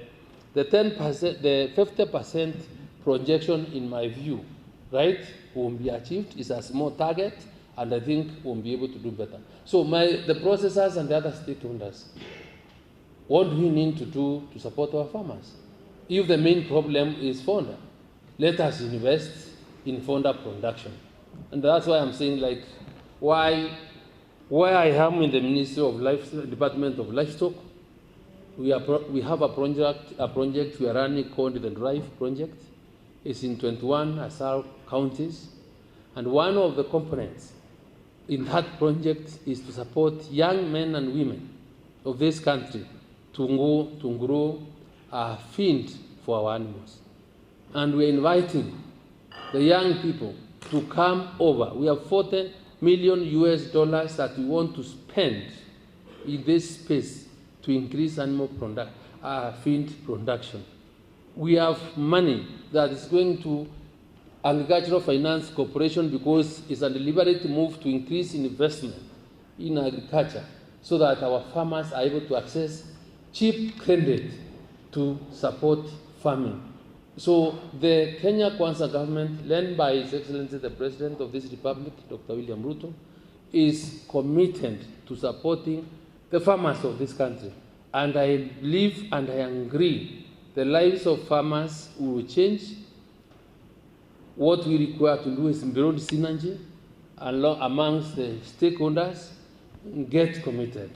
10%, the 50% projection, in my view, right, won't be achieved. It's a small target, and I think we'll be able to do better. So the processors and the other stakeholders, what do we need to do to support our farmers? If the main problem is founder, let us invest in founder production. And that's why I'm saying, like, why I am in the Ministry of Livestock, Department of Livestock, we have a project we are running called the Drive Project. It's in 21 Asal counties. And one of the components in that project is to support young men and women of this country to grow a feed for our animals. And we're inviting the young people to come over. We have $40 million that we want to spend in this space to increase animal feed production. We have money that is going to Agricultural Finance Corporation because it's a deliberate move to increase investment in agriculture so that our farmers are able to access cheap credit to support farming. So the Kenya Kwanza government, led by His Excellency the President of this Republic, Dr. William Ruto, is committed to supporting the farmers of this country. And I believe and I agree the lives of farmers will change. What we require to do is build synergy amongst the stakeholders, get committed.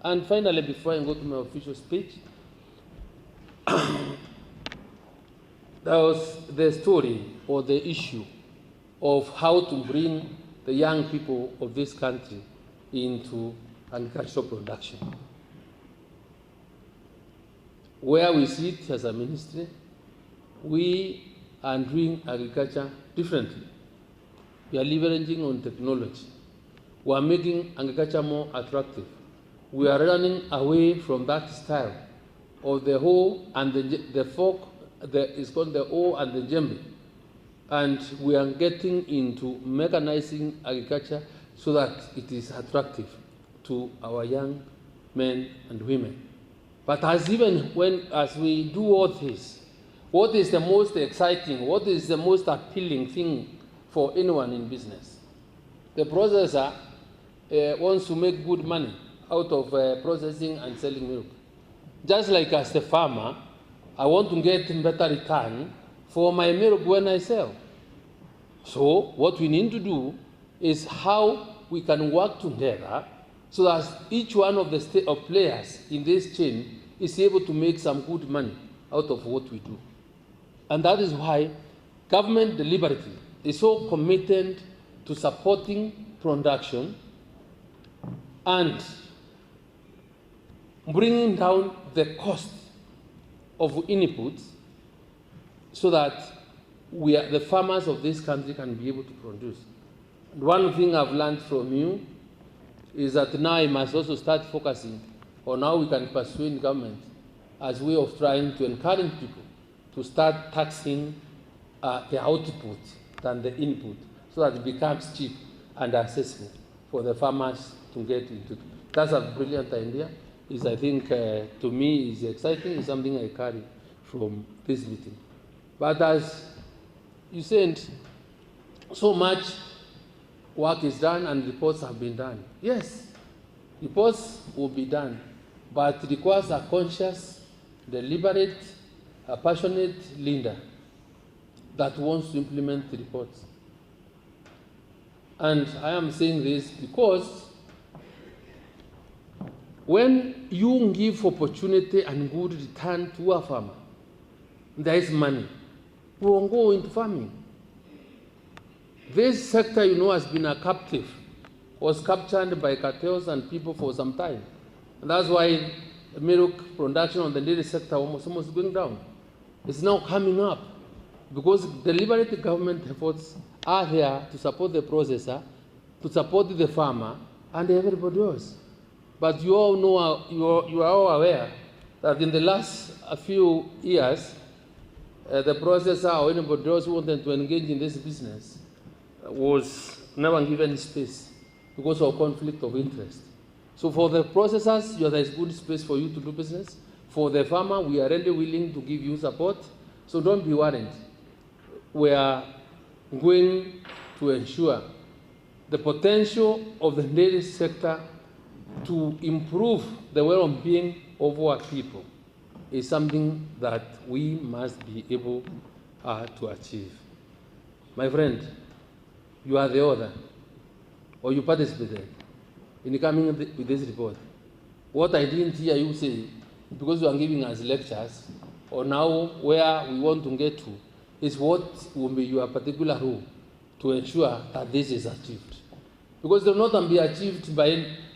And finally, before I go to my official speech, there was the story or the issue of how to bring the young people of this country into agricultural production. Where we sit as a ministry, we are doing agriculture differently. We are leveraging on technology. We are making agriculture more attractive. We are running away from that style of the hoe and the fork, it's called the hoe and the djembe. And we are getting into mechanizing agriculture so that it is attractive to our young men and women. But as we do all this, what is the most exciting, what is the most appealing thing for anyone in business? The processor wants to make good money out of processing and selling milk. Just like as the farmer, I want to get better return for my milk when I sell. So what we need to do is how we can work together so that each one of the players in this chain is able to make some good money out of what we do. And that is why government deliberately is so committed to supporting production and bringing down the cost of inputs so that the farmers of this country can be able to produce. And one thing I've learned from you is that now I must also start focusing on how we can persuade government as a way of trying to encourage people to start taxing the output than the input so that it becomes cheap and accessible for the farmers to get into. That's a brilliant idea. I think, to me, is exciting. It's something I carry from this meeting. But as you said, so much work is done and reports have been done. Yes, reports will be done, but it requires a conscious, deliberate, a passionate leader that wants to implement the reports. And I am saying this because when you give opportunity and good return to a farmer, there is money. We won't go into farming. This sector, has been a captive, was captured by cartels and people for some time. And that's why milk production on the dairy sector almost going down. It's now coming up because deliberate government efforts are there to support the processor, to support the farmer, and everybody else. But you all know, you are all aware that in the last few years, the processor or anybody else who wanted to engage in this business was never given space because of conflict of interest. So for the processors, there is good space for you to do business. For the farmer, we are really willing to give you support. So don't be worried. We are going to ensure the potential of the dairy sector to improve the well-being of our people is something that we must be able to achieve. My friend, you are the author, or you participated in coming with this report. What I didn't hear you say, because you are giving us lectures, or now where we want to get to, is what will be your particular role to ensure that this is achieved. because they will not be achieved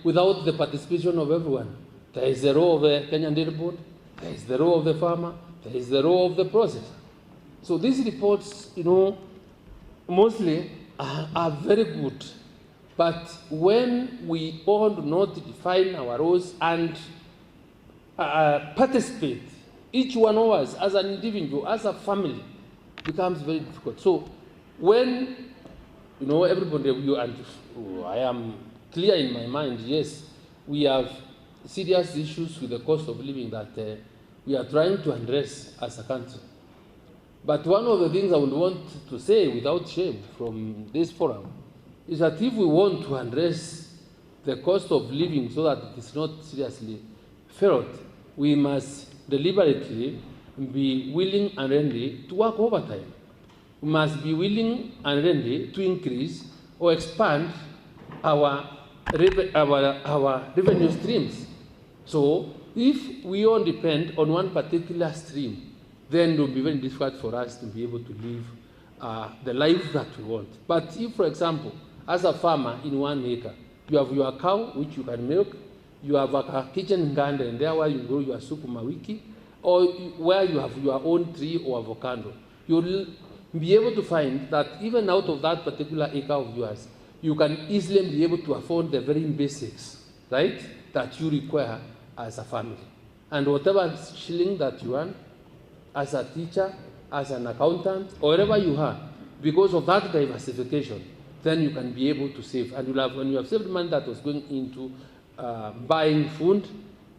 without the participation of everyone. There is the role of the Kenyan Dairy Board, there is the role of the farmer, there is the role of the processor. So these reports, mostly are very good. But when we all do not define our roles and participate, each one of us as an individual, as a family, becomes very difficult. So when, everybody, I am clear in my mind, yes, we have serious issues with the cost of living that we are trying to address as a country. But one of the things I would want to say without shame from this forum is that if we want to address the cost of living so that it is not seriously felt, we must deliberately be willing and ready to work overtime. We must be willing and ready to increase or expand our revenue streams. So if we all depend on one particular stream, then it will be very difficult for us to be able to live the life that we want. But if, for example, as a farmer in 1 acre, you have your cow, which you can milk, you have a kitchen garden, and there where you grow your sukuma wiki, or where you have your own tree or avocado, you'll be able to find that even out of that particular acre of yours, you can easily be able to afford the very basics, right, that you require as a family. And whatever shilling that you earn, as a teacher, as an accountant, or wherever you are, because of that diversification, then you can be able to save. And when you have saved money that was going into buying food,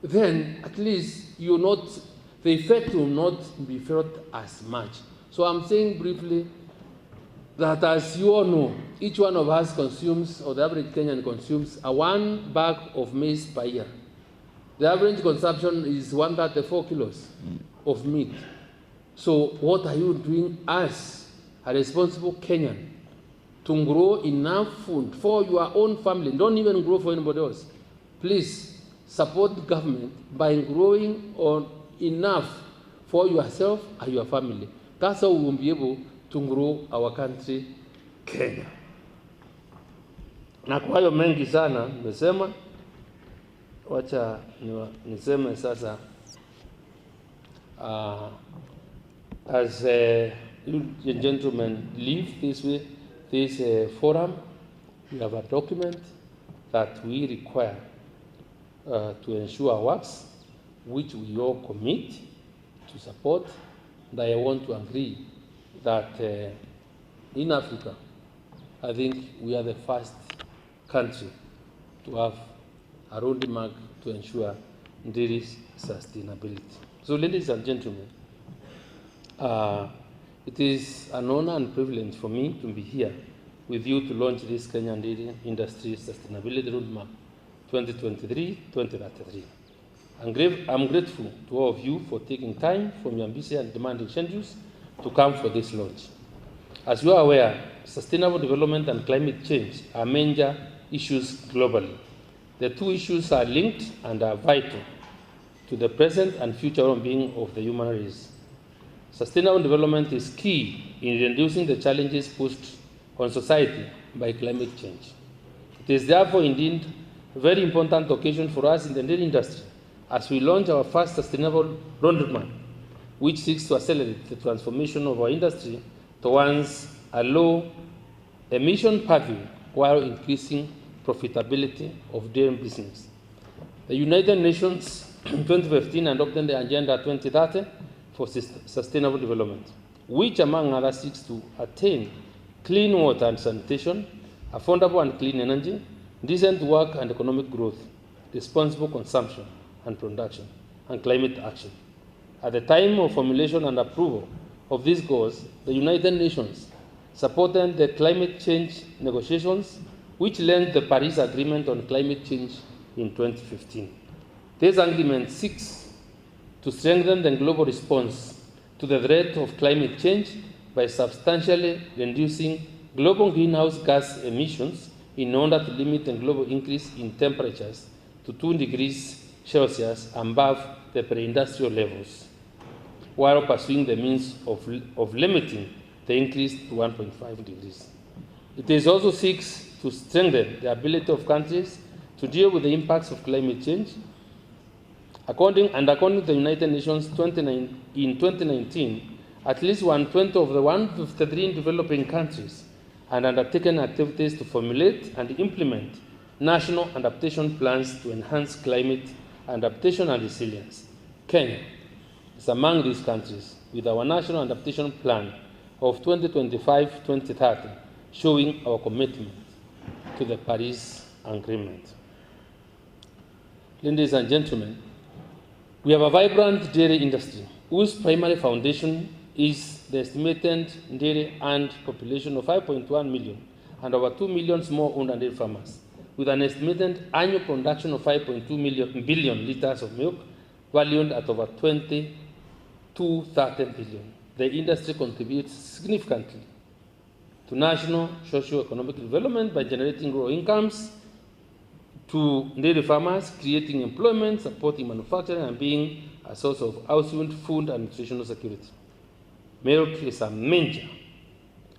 then at least the effect will not be felt as much. So I'm saying briefly that, as you all know, each one of us consumes, or the average Kenyan consumes, 1 bag of maize per year. The average consumption is 134 kilos of meat. So what are you doing as a responsible Kenyan to grow enough food for your own family? Don't even grow for anybody else. Please support the government by growing on enough for yourself and your family. That's how we will be able to grow our country, Kenya. Na kwa hayo mengi sana nimesema, wacha niseme sasa, as you gentlemen leave this forum, we have a document that we require to ensure works, which we all commit to support. And I want to agree that in Africa, I think we are the first country to have a roadmap to ensure dairy sustainability. So, ladies and gentlemen, it is an honor and privilege for me to be here with you to launch this Kenyan Dairy Industry Sustainability Roadmap 2023-2033. I'm grateful to all of you for taking time from your busy and demanding schedules to come for this launch. As you are aware, sustainable development and climate change are major issues globally. The two issues are linked and are vital to the present and future well-being of the human race. Sustainable development is key in reducing the challenges posed on society by climate change. It is therefore indeed a very important occasion for us in the dairy industry as we launch our first sustainable roadmap, which seeks to accelerate the transformation of our industry towards a low-emission pathway while increasing profitability of dairy business. The United Nations in 2015 adopted the Agenda 2030 for Sustainable Development, which among others seeks to attain clean water and sanitation, affordable and clean energy, decent work and economic growth, responsible consumption and production, and climate action. At the time of formulation and approval of these goals, the United Nations supported the climate change negotiations, which led the Paris Agreement on climate change in 2015. This agreement seeks to strengthen the global response to the threat of climate change by substantially reducing global greenhouse gas emissions in order to limit the global increase in temperatures to 2 degrees Celsius above the pre-industrial levels, while pursuing the means of limiting the increase to 1.5 degrees. It is also seeks to strengthen the ability of countries to deal with the impacts of climate change. According to the United Nations in 2019, at least 1/20 of the 153 developing countries had undertaken activities to formulate and implement national adaptation plans to enhance climate adaptation and resilience. Kenya is among these countries, with our national adaptation plan of 2025-2030, showing our commitment to the Paris Agreement. Ladies and gentlemen, we have a vibrant dairy industry whose primary foundation is the estimated dairy and population of 5.1 million and over 2 million small-owned and dairy farmers, with an estimated annual production of 5.2 billion liters of milk, valued at over 20 to 30 billion. The industry contributes significantly to national socio-economic development by generating raw incomes to dairy farmers, creating employment, supporting manufacturing, and being a source of household food and nutritional security. Milk is a major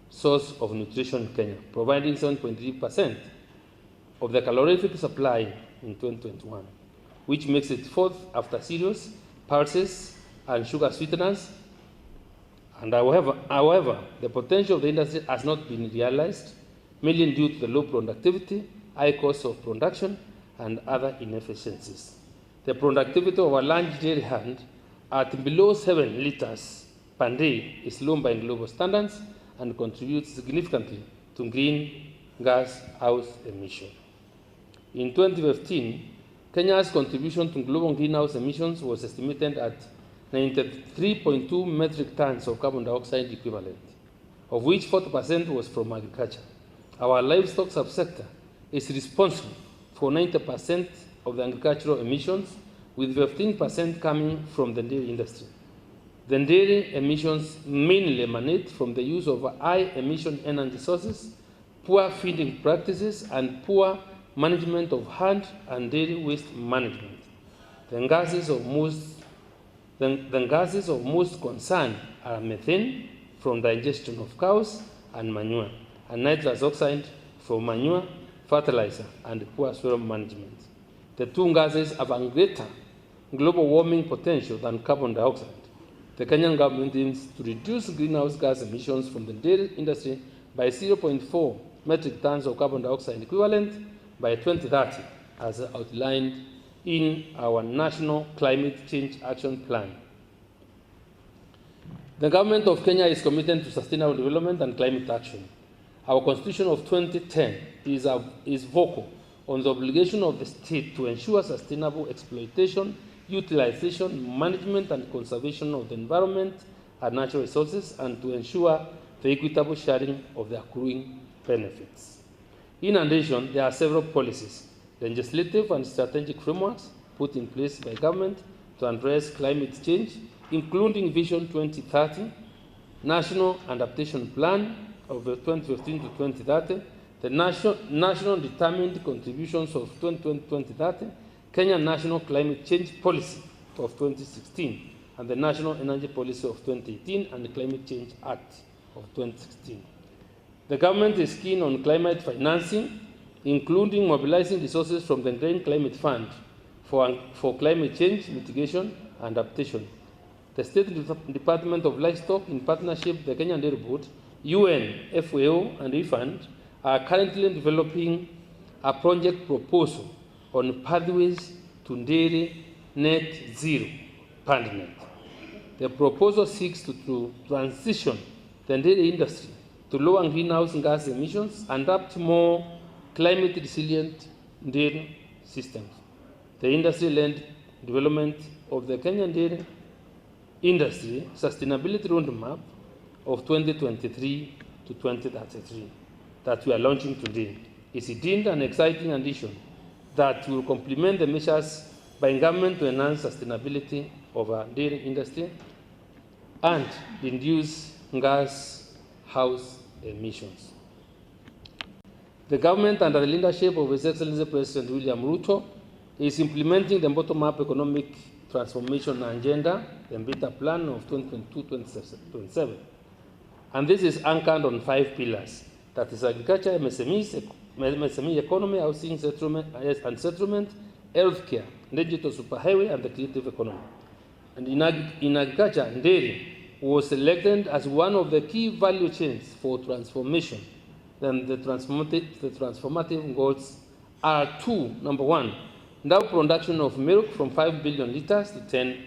source of nutrition in Kenya, providing 7.3% of the calorific supply in 2021, which makes it fourth after cereals, pulses, and sugar sweeteners. And however, the potential of the industry has not been realized, mainly due to the low productivity, high cost of production, and other inefficiencies. The productivity of a large dairy hand at below 7 liters per day is low by global standards and contributes significantly to greenhouse emissions. In 2015, Kenya's contribution to global greenhouse emissions was estimated at 93.2 metric tons of carbon dioxide equivalent, of which 40% was from agriculture. Our livestock subsector is responsible for 90% of the agricultural emissions, with 15% coming from the dairy industry. The dairy emissions mainly emanate from the use of high-emission energy sources, poor feeding practices, and poor management of herd and dairy waste management. The gases of most concern are methane from the ingestion of cows and manure, and nitrous oxide from manure, fertilizer, and poor soil management. The two gases have a greater global warming potential than carbon dioxide. The Kenyan government aims to reduce greenhouse gas emissions from the dairy industry by 0.4 metric tons of carbon dioxide equivalent by 2030, as outlined in our National Climate Change Action Plan. The government of Kenya is committed to sustainable development and climate action. Our Constitution of 2010 is vocal on the obligation of the state to ensure sustainable exploitation, utilization, management, and conservation of the environment and natural resources, and to ensure the equitable sharing of the accruing benefits. In addition, there are several policies, legislative and strategic frameworks put in place by government to address climate change, including Vision 2030, National Adaptation Plan of 2015 to 2030, the National Determined Contributions of 2020-2030, Kenya National Climate Change Policy of 2016, and the National Energy Policy of 2018 and the Climate Change Act of 2016. The government is keen on climate financing, including mobilizing resources from the Green Climate Fund for climate change mitigation and adaptation. The State Department of Livestock, in partnership with the Kenyan Dairy Board, UN, FAO, and IFAND, are currently developing a project proposal on pathways to dairy net zero permanent. The proposal seeks to transition the dairy industry to lower greenhouse gas emissions and adopt more climate resilient dairy systems. The industry-led development of the Kenyan dairy industry sustainability roadmap of 2023 to 2033 that we are launching today is deemed an exciting addition that will complement the measures by government to enhance sustainability of our dairy industry and reduce greenhouse emissions. The government, under the leadership of His Excellency President William Ruto, is implementing the bottom-up economic transformation agenda, the Beta Plan of 2022-2027. And this is anchored on 5 pillars, that is agriculture, MSMEs, MSME economy, housing settlement and settlement, healthcare, digital superhighway, and the creative economy. And in agriculture, dairy was selected as one of the key value chains for transformation. Then the transformative goals are two. Number one, now production of milk from 5 billion liters to 10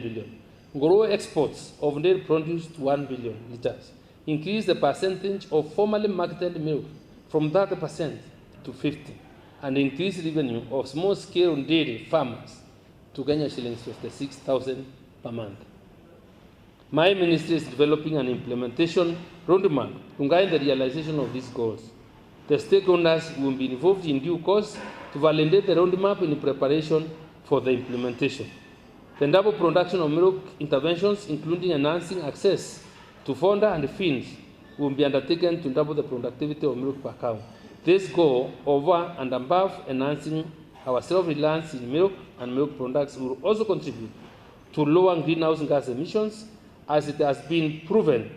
billion. Grow exports of dairy produce to 1 billion liters. Increase the percentage of formally marketed milk from 30% to 50%, and increase revenue of small-scale dairy farmers to Kenya shillings 56,000 per month. My ministry is developing an implementation roadmap to guide the realization of these goals. The stakeholders will be involved in due course to validate the roadmap in preparation for the implementation. The double production of milk interventions, including enhancing access to fodder and feeds, will be undertaken to double the productivity of milk per cow. This goal, over and above enhancing our self-reliance in milk and milk products, will also contribute to lower greenhouse gas emissions, as it has been proven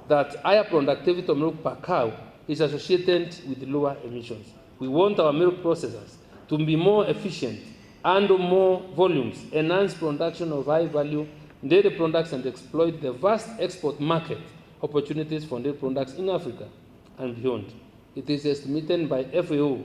that higher productivity of milk per cow is associated with lower emissions. We want our milk processors to be more efficient, handle more volumes, enhance production of high-value dairy products, and exploit the vast export market opportunities for dairy products in Africa and beyond. It is estimated by FAO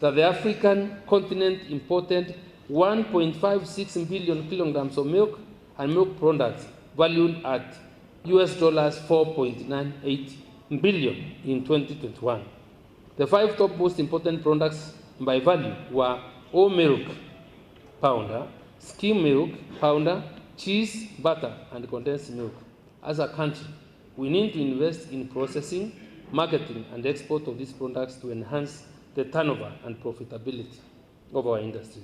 that the African continent imported 1.56 billion kilograms of milk and milk products valued at US dollars 4.98 billion in 2021. The five top most important products by value were whole milk powder, skim milk powder, cheese, butter, and condensed milk. As a country, we need to invest in processing, marketing, and export of these products to enhance the turnover and profitability of our industry.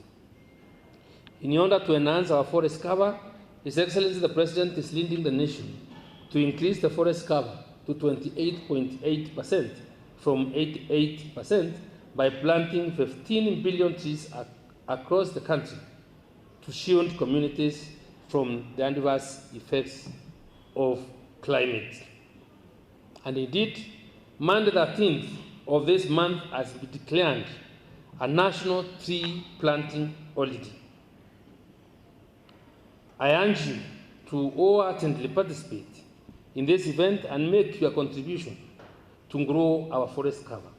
In order to enhance our forest cover, His Excellency the President is leading the nation to increase the forest cover to 28.8% from 88% by planting 15 billion trees across the country to shield communities from the adverse effects of climate. And indeed, Monday 13th of this month has been declared a national tree planting holiday. I urge you to wholeheartedly participate in this event and make your contribution to grow our forest cover.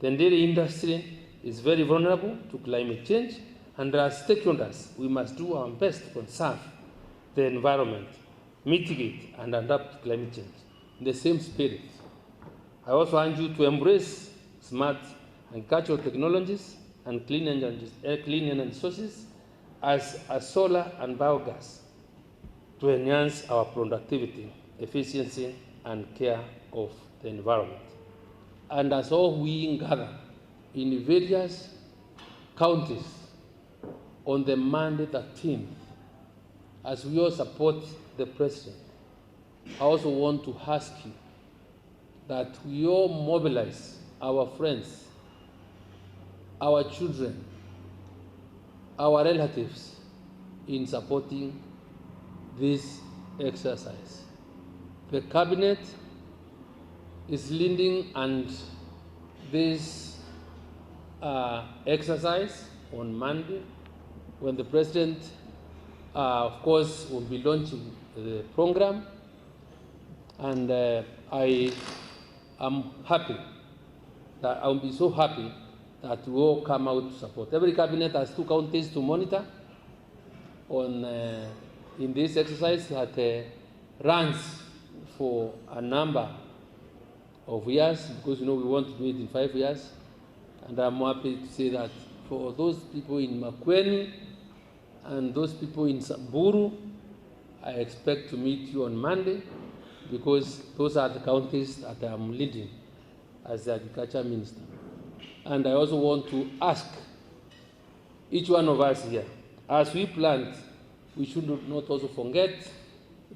The dairy industry is very vulnerable to climate change, and as stakeholders, we must do our best to conserve the environment, mitigate and adapt to climate change. In the same spirit, I also urge you to embrace smart agricultural technologies and clean energy sources as solar and biogas to enhance our productivity, efficiency, and care of the environment. And as all we gather in various counties on the Monday 13th, as we all support the President, I also want to ask you that we all mobilize our friends, our children, our relatives in supporting this exercise. The Cabinet is leading and this exercise on Monday, when the President, of course, will be launching the program. And I am happy that I will be so happy that we all come out to support. Every cabinet has 2 counties to monitor on in this exercise that runs for a number of years, because we want to do it in 5 years. And I'm happy to say that for those people in Makueni and those people in Samburu, I expect to meet you on Monday, because those are the counties that I'm leading as the Agriculture Minister. And I also want to ask each one of us here, as we plant, we should not also forget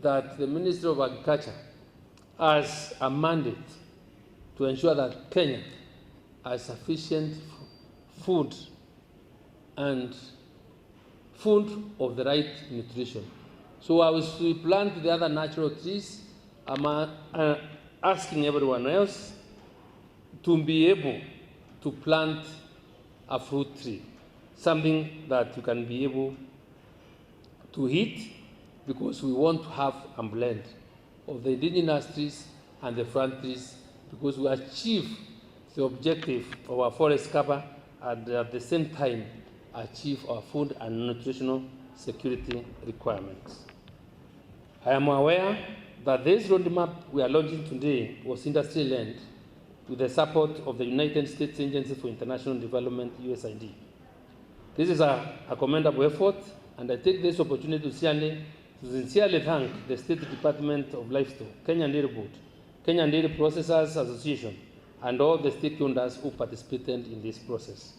that the Ministry of Agriculture has a mandate to ensure that Kenya has sufficient food and food of the right nutrition. So as we plant the other natural trees, I'm asking everyone else to be able to plant a fruit tree, something that you can be able to eat, because we want to have a blend of the indigenous trees and the plant trees, because we achieve the objective of our forest cover and at the same time achieve our food and nutritional security requirements. I am aware that this roadmap we are launching today was industry-led with the support of the United States Agency for International Development, USAID. This is a commendable effort, and I take this opportunity to sincerely thank the State Department of Livestock, Kenya Dairy Board, Kenya Dairy Processors Association, and all the stakeholders who participated in this process.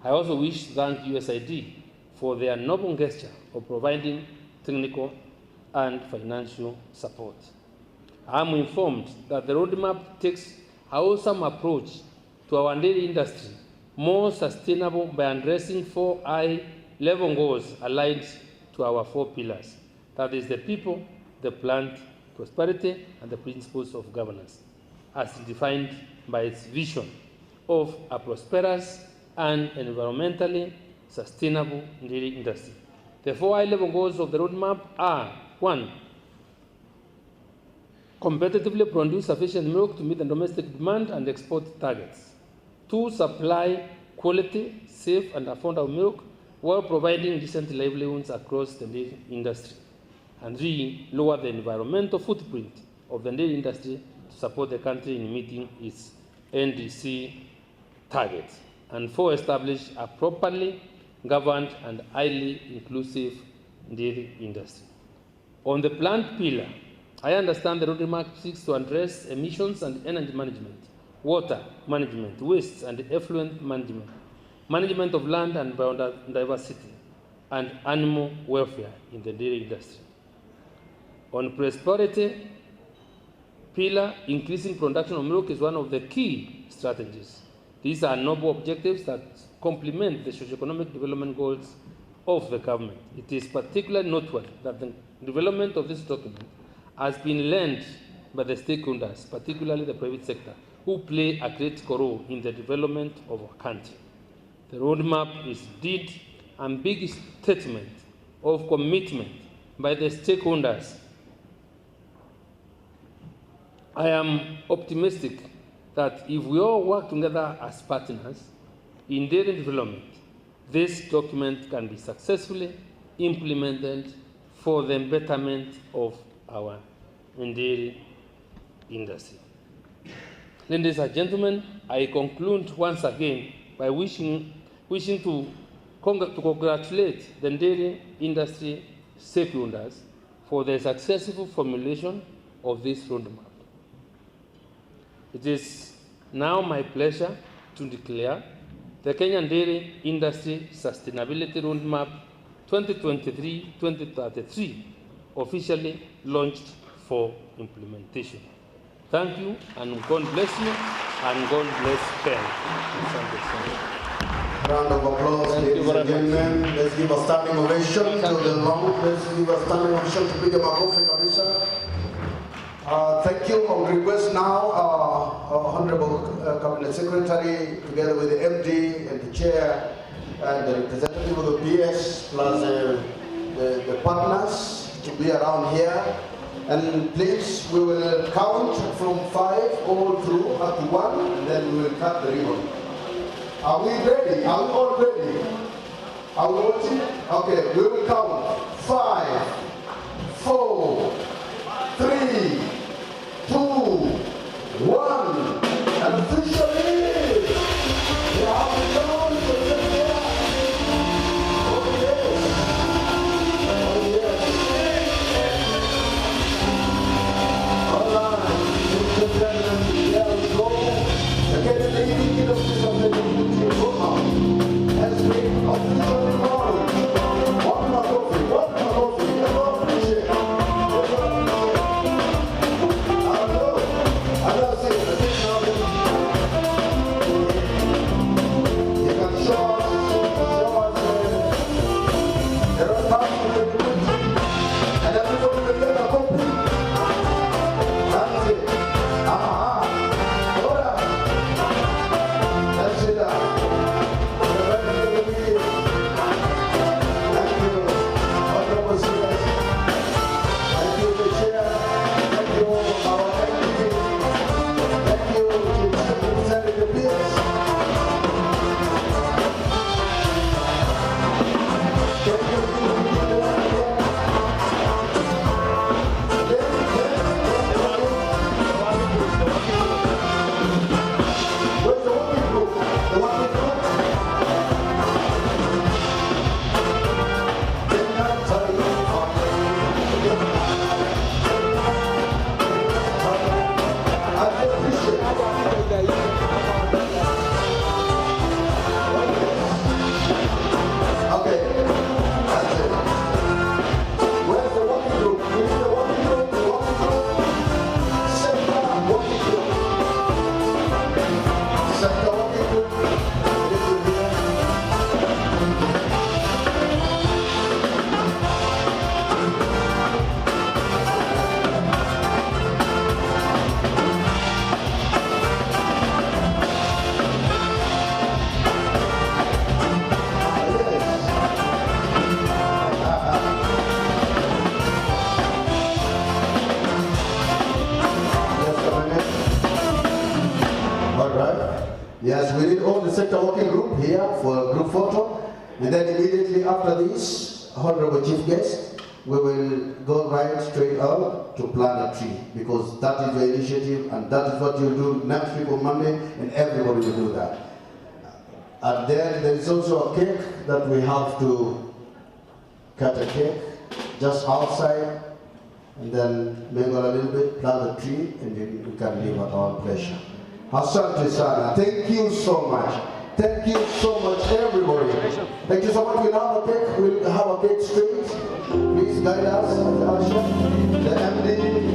I also wish to thank USAID for their noble gesture of providing technical and financial support. I am informed that the roadmap takes a wholesome approach to our dairy industry, more sustainable by addressing 4 high-level goals aligned to our 4 pillars. That is the people, the plant, prosperity, and the principles of governance, as defined by its vision of a prosperous and environmentally sustainable dairy industry. The 4 high-level goals of the roadmap are: 1, competitively produce sufficient milk to meet the domestic demand and export targets. 2, supply quality, safe, and affordable milk while providing decent livelihoods across the dairy industry. And 3, lower the environmental footprint of the dairy industry to support the country in meeting its NDC targets. And 4, establish a properly governed and highly inclusive dairy industry. On the plant pillar, I understand the roadmap seeks to address emissions and energy management, water management, waste and effluent management, management of land and biodiversity, and animal welfare in the dairy industry. On prosperity pillar, increasing production of milk is one of the key strategies. These are noble objectives that complement the socio-economic development goals of the government. It is particularly noteworthy that the development of this document has been led by the stakeholders, particularly the private sector, who play a critical role in the development of our country. The roadmap is indeed a big statement of commitment by the stakeholders. I am optimistic that if we all work together as partners in dairy development, this document can be successfully implemented for the betterment of our dairy industry. Ladies and gentlemen, I conclude once again by wishing to congratulate the dairy industry stakeholders for the successful formulation of this roadmap. It is now my pleasure to declare the Kenyan Dairy Industry Sustainability Roadmap 2023-2033 officially launched for implementation. Thank you, and God bless you, and God bless Kenya. Round of applause, ladies and gentlemen. Let's give a standing ovation to the long. Let's give a standing ovation to Big Makofi Kabisa. Thank you. On request now, our Honorable Cabinet Secretary, together with the MD and the Chair and the representative of the PS, plus the partners to be around here. And please, we will count from 5 all through up to 1, and then we will cut the ribbon. Are we ready? Are we all ready? Are we watching? Okay, we will count 5, 4, 3, 2, 1, and officially, we have begun to prepare. Oh yes, oh yes. All right, Mr. President, here we go. The Kenyan Industry Sustainability Roadmap has been officially launched. One Makofi, one Yes, we need all the sector working group here for a group photo. And then immediately after this, Honorable Chief Guest, we will go right straight out to plant a tree, because that is the initiative and that is what you'll do next week on Monday, and everybody will do that. And then there is also a cake that we have to cut a cake just outside, and then mingle a little bit, plant a tree, and then we can live at our pleasure. Asante sana. Thank you so much. Thank you so much, everybody. Thank you so much. We'll have a cake. We'll have a cake straight. Please guide us, Asha, the MD.